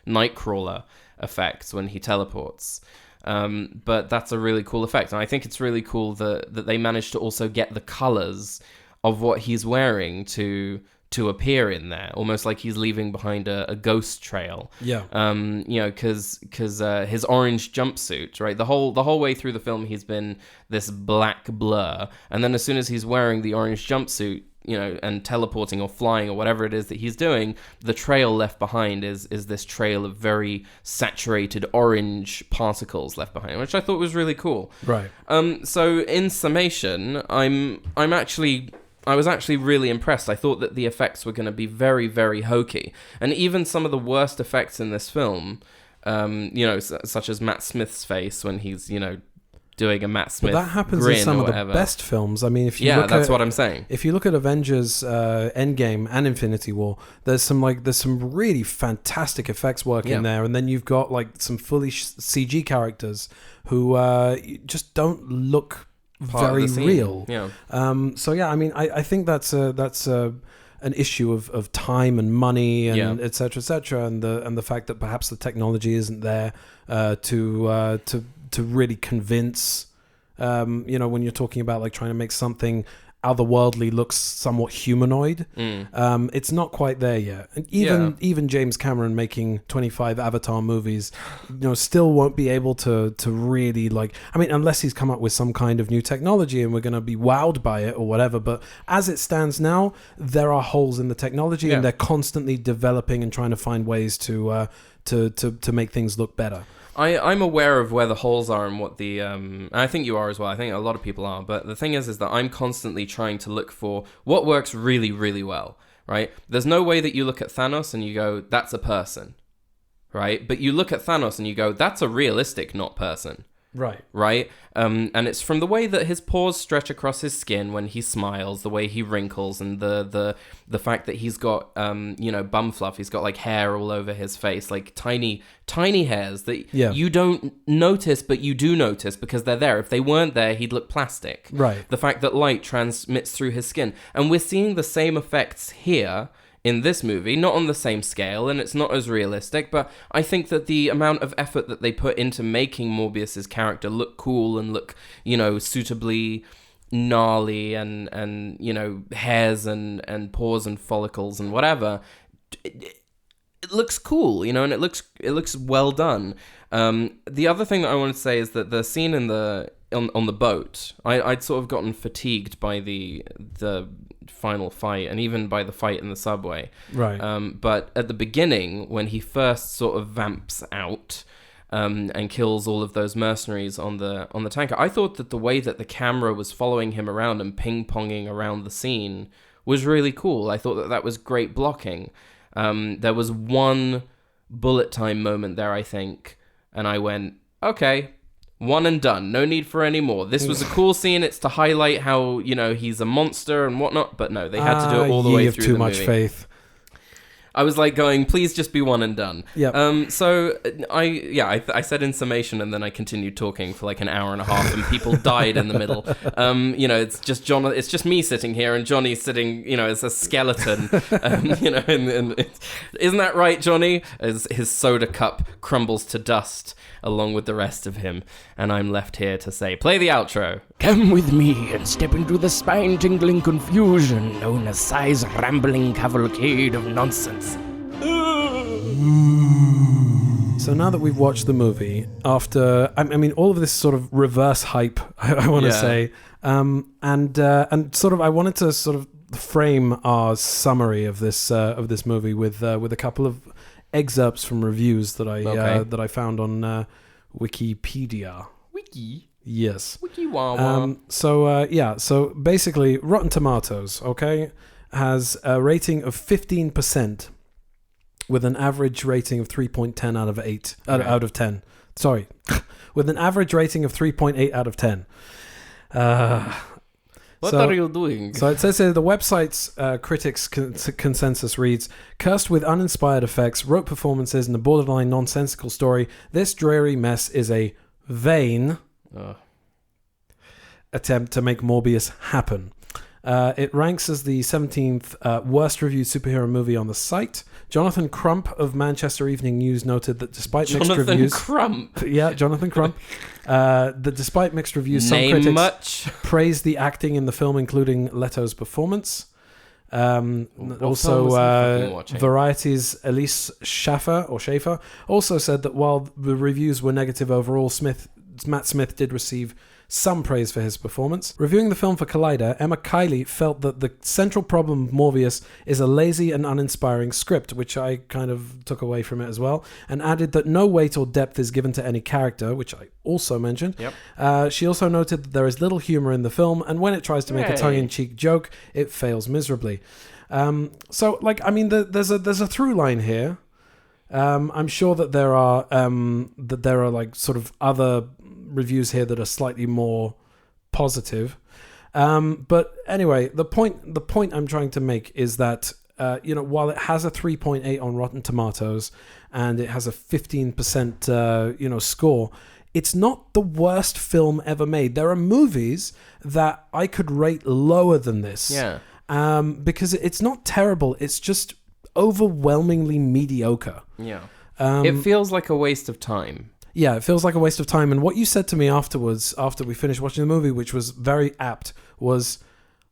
Nightcrawler effects when he teleports. But that's a really cool effect. And I think it's really cool that they managed to also get the colors of what he's wearing to appear in there, almost like he's leaving behind a ghost trail. Yeah. Because his orange jumpsuit, right? The whole way through the film, he's been this black blur, and then as soon as he's wearing the orange jumpsuit, and teleporting or flying or whatever it is that he's doing, the trail left behind is this trail of very saturated orange particles left behind, which I thought was really cool. Right. So in summation, I was actually really impressed. I thought that the effects were going to be very, very hokey. And even some of the worst effects in this film, such as Matt Smith's face when he's, doing a Matt Smith But that happens grin in some of whatever. the best films. I mean, if you look that's at, what I'm saying. If you look at Avengers Endgame and Infinity War, there's some really fantastic effects work in there, and then you've got some fully CG characters who just don't look very real. Yeah. I think that's an issue of time and money and et cetera, and the fact that perhaps the technology isn't there to really convince. When you're talking about trying to make something otherworldly looks somewhat humanoid, it's not quite there yet. And even James Cameron making 25 Avatar movies, still won't be able to really unless he's come up with some kind of new technology and we're going to be wowed by it or whatever. But as it stands now, there are holes in the technology and they're constantly developing and trying to find ways to make things look better. I'm aware of where the holes are and what the... I think you are as well. I think a lot of people are. But the thing is that I'm constantly trying to look for what works really, really well, right? There's no way that you look at Thanos and you go, that's a person, right? But you look at Thanos and you go, that's a realistic not person. Right? And it's from the way that his paws stretch across his skin when he smiles, the way he wrinkles, and the fact that he's got, bum fluff. He's got, hair all over his face, tiny hairs that you don't notice, but you do notice because they're there. If they weren't there, he'd look plastic. Right. The fact that light transmits through his skin. And we're seeing the same effects here in this movie, not on the same scale, and it's not as realistic, but I think that the amount of effort that they put into making Morbius's character look cool and look, suitably gnarly and hairs and paws and follicles and whatever, it looks cool, and it looks well done. The other thing that I want to say is that the scene on the boat, I'd sort of gotten fatigued by the final fight and even by the fight in the subway. Right. But at the beginning, when he first sort of vamps out and kills all of those mercenaries on the tanker, I thought that the way that the camera was following him around and ping-ponging around the scene was really cool. I thought that was great blocking. There was one bullet time moment there, I think, and I went, okay, one and done. No need for any more. This was a cool scene. It's to highlight how, he's a monster and whatnot. But no, they had to do it all the way through the movie. You have too much faith. I was going, please just be one and done. Yeah. So I said in summation, and then I continued talking for an hour and a half, and people died in the middle. It's just John. It's just me sitting here, and Johnny sitting, as a skeleton. And isn't that right, Johnny? As his soda cup crumbles to dust along with the rest of him, and I'm left here to say, play the outro. Come with me and step into the spine-tingling confusion known as Sigh's rambling cavalcade of nonsense. So now that we've watched the movie, after all of this sort of reverse hype, I want to say, and sort of I wanted to sort of frame our summary of this movie with a couple of excerpts from reviews that I found on Wikipedia. Wiki. Yes. Wiki wawa. So basically, Rotten Tomatoes, has a rating of 15%, with an average rating of 3.10 out of 8 out of 10. Sorry, with an average rating of 3.8 out of 10. What are you doing? So it says here, the website's critics consensus reads, cursed with uninspired effects, rote performances, and a borderline nonsensical story, this dreary mess is a vain attempt to make Morbius happen. It ranks as the 17th worst reviewed superhero movie on the site. Jonathan Crump of Manchester Evening News noted that despite mixed reviews... Jonathan Crump. That despite mixed reviews, some critics praised the acting in the film, including Leto's performance. Variety's Elise Schaffer also said that while the reviews were negative overall, Matt Smith did receive some praise for his performance. Reviewing the film for Collider, Emma Kiley felt that the central problem of Morbius is a lazy and uninspiring script, which I kind of took away from it as well, and added that no weight or depth is given to any character, which I also mentioned. She also noted that there is little humor in the film, and when it tries to make a tongue-in-cheek joke, it fails miserably. There's a through line here. I'm sure that there are like sort of other reviews here that are slightly more positive, but anyway, the point I'm trying to make is that while it has a 3.8 on Rotten Tomatoes and it has a 15% score, it's not the worst film ever made. There are movies that I could rate lower than this, because it's not terrible, it's just overwhelmingly mediocre. It feels like a waste of time. Yeah, it feels like a waste of time. And what you said to me afterwards, after we finished watching the movie, which was very apt, was,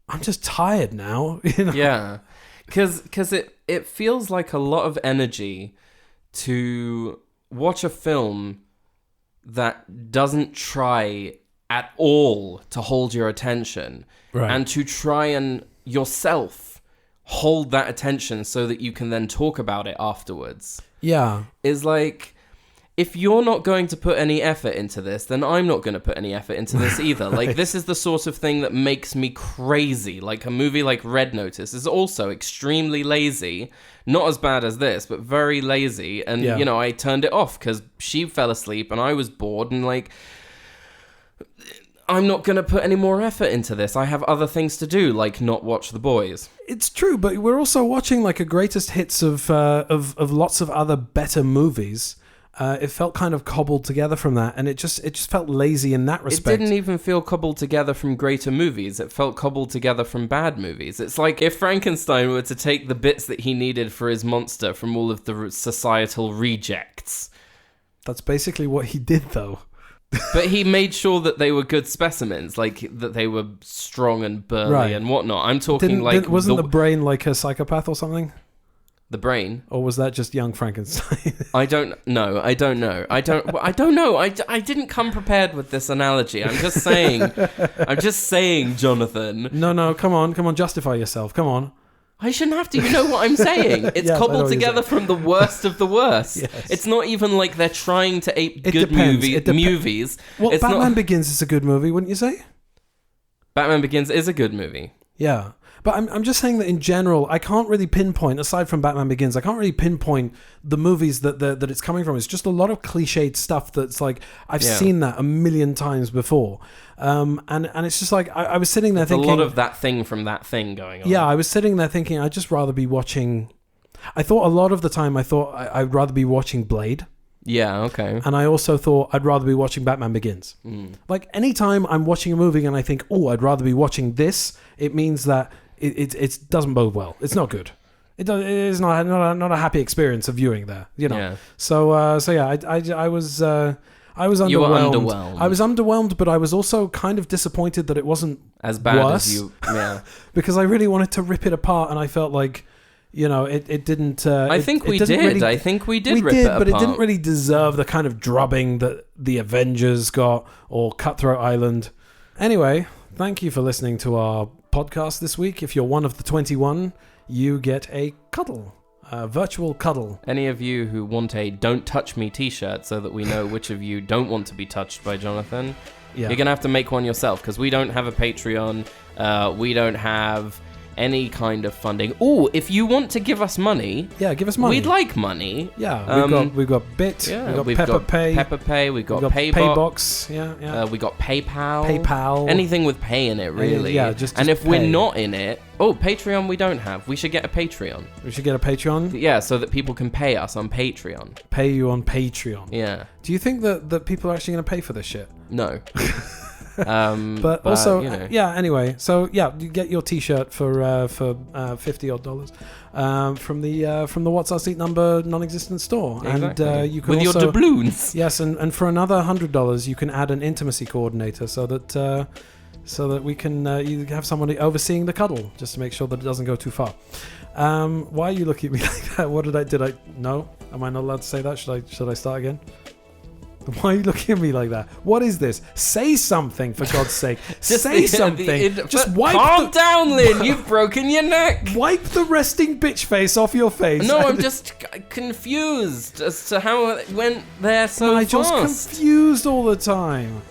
I'm just tired now. Yeah, because it feels like a lot of energy to watch a film that doesn't try at all to hold your attention, and to try and yourself hold that attention so that you can then talk about it afterwards. Yeah. Is like... if you're not going to put any effort into this, then I'm not going to put any effort into this either. Like, this is the sort of thing that makes me crazy. Like, a movie like Red Notice is also extremely lazy. Not as bad as this, but very lazy. And, I turned it off because she fell asleep and I was bored. And, like, I'm not going to put any more effort into this. I have other things to do, like not watch The Boys. It's true, but we're also watching, like, a greatest hits of lots of other better movies. It felt kind of cobbled together from that, and it just felt lazy in that respect. It didn't even feel cobbled together from greater movies. It felt cobbled together from bad movies. It's like if Frankenstein were to take the bits that he needed for his monster from all of the societal rejects. That's basically what he did, though. But he made sure that they were good specimens, like that they were strong and burly and whatnot. I'm talking wasn't the brain like a psychopath or something? The brain? Or was that just young Frankenstein? I don't know. I don't know. I didn't come prepared with this analogy. I'm just saying, Jonathan. No, come on, justify yourself. Come on. I shouldn't have to. You know what I'm saying? It's cobbled together from the worst of the worst. Yes. It's not even like they're trying to ape good movies. Well, Batman Begins is a good movie, wouldn't you say? Batman Begins is a good movie. Yeah. But I'm just saying that in general, I can't really pinpoint, aside from Batman Begins, I can't really pinpoint the movies that it's coming from. It's just a lot of cliched stuff that's like, I've seen that a million times before. And it's just like, I was sitting there thinking... a lot of that thing from that thing going on. Yeah, I was sitting there thinking, I'd just rather be watching... I thought a lot of the time, I'd rather be watching Blade. Yeah, okay. And I also thought I'd rather be watching Batman Begins. Like, anytime I'm watching a movie and I think, I'd rather be watching this, it means that it doesn't bode well. It's not good. It is not a happy experience of viewing there, Yeah. So I was underwhelmed. You were underwhelmed. I was underwhelmed, but I was also kind of disappointed that it wasn't as bad worse, as you. Yeah. Because I really wanted to rip it apart, and I felt like, it didn't. I think we did. Really, I think we did. Rip it apart. But it didn't really deserve the kind of drubbing that the Avengers got or Cutthroat Island. Anyway, thank you for listening to our podcast this week. If you're one of the 21, you get a cuddle, a virtual cuddle. Any of you who want a Don't Touch Me t-shirt so that we know which of you don't want to be touched by Jonathan, you're going to have to make one yourself, because we don't have a Patreon. We don't have any kind of funding. Oh, if you want to give us money, give us money. We'd like money. Yeah, we've got Bit, we've got Pepper Pay, we've got Paybox. We got PayPal. Anything with pay in it, really. And if we're not in it, Patreon we don't have. We should get a Patreon. We should get a Patreon? Yeah, so that people can pay us on Patreon. Pay you on Patreon. Yeah. Do you think that people are actually going to pay for this shit? No. But also, anyway, so you get your T-shirt for $50 from the What's Our Seat Number non-existent store, exactly. And you can with also, your doubloons. Yes, and for another $100 you can add an intimacy coordinator so that we can you have somebody overseeing the cuddle just to make sure that it doesn't go too far. Why are you looking at me like that? What did I no? Am I not allowed to say that? Should I start again? Why are you looking at me like that? What is this? Say something, for God's sake. Say something. Just wipe. Calm down, Lynn. You've broken your neck. Wipe the resting bitch face off your face. No, I'm just confused as to how it went there so fast. Just confused all the time.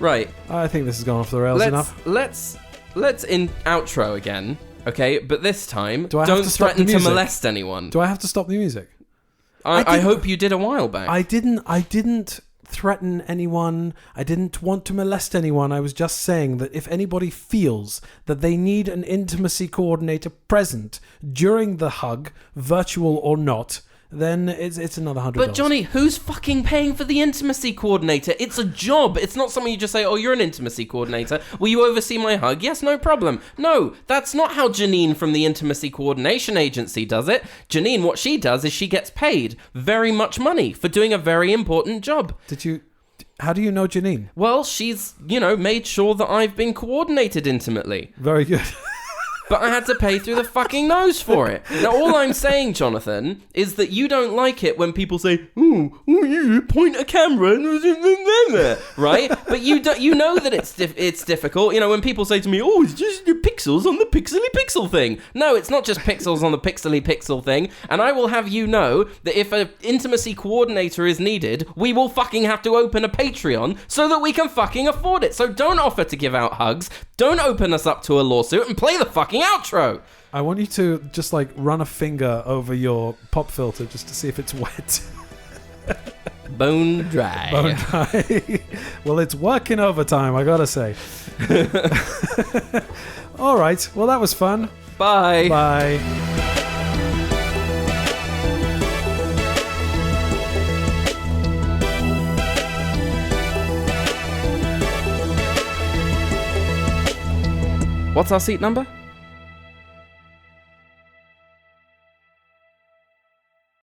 Right. I think this has gone off the rails enough. Let's in outro again, okay? But this time, don't threaten to molest anyone. Do I have to stop the music? I hope you did a while back. I didn't threaten anyone. I didn't want to molest anyone. I was just saying that if anybody feels that they need an intimacy coordinator present during the hug, virtual or not, then it's another $100. But Jonny, who's fucking paying for the intimacy coordinator? It's a job. It's not something you just say, you're an intimacy coordinator. Will you oversee my hug? Yes, no problem. No, that's not how Janine from the Intimacy Coordination Agency does it. Janine, what she does is she gets paid very much money for doing a very important job. How do you know Janine? Well, she's, made sure that I've been coordinated intimately. Very good. But I had to pay through the fucking nose for it. Now, all I'm saying, Jonathan, is that you don't like it when people say, you point a camera, right? But you know that it's difficult. When people say to me, it's just your pixels on the pixely pixel thing. No, it's not just pixels on the pixely pixel thing. And I will have you know that if an intimacy coordinator is needed, we will fucking have to open a Patreon so that we can fucking afford it. So don't offer to give out hugs. Don't open us up to a lawsuit and play the fucking outro. I want you to just run a finger over your pop filter just to see if it's wet. Bone dry. Bone dry. Well, it's working overtime, I gotta say. All right. Well, that was fun. Bye. Bye. What's our seat number?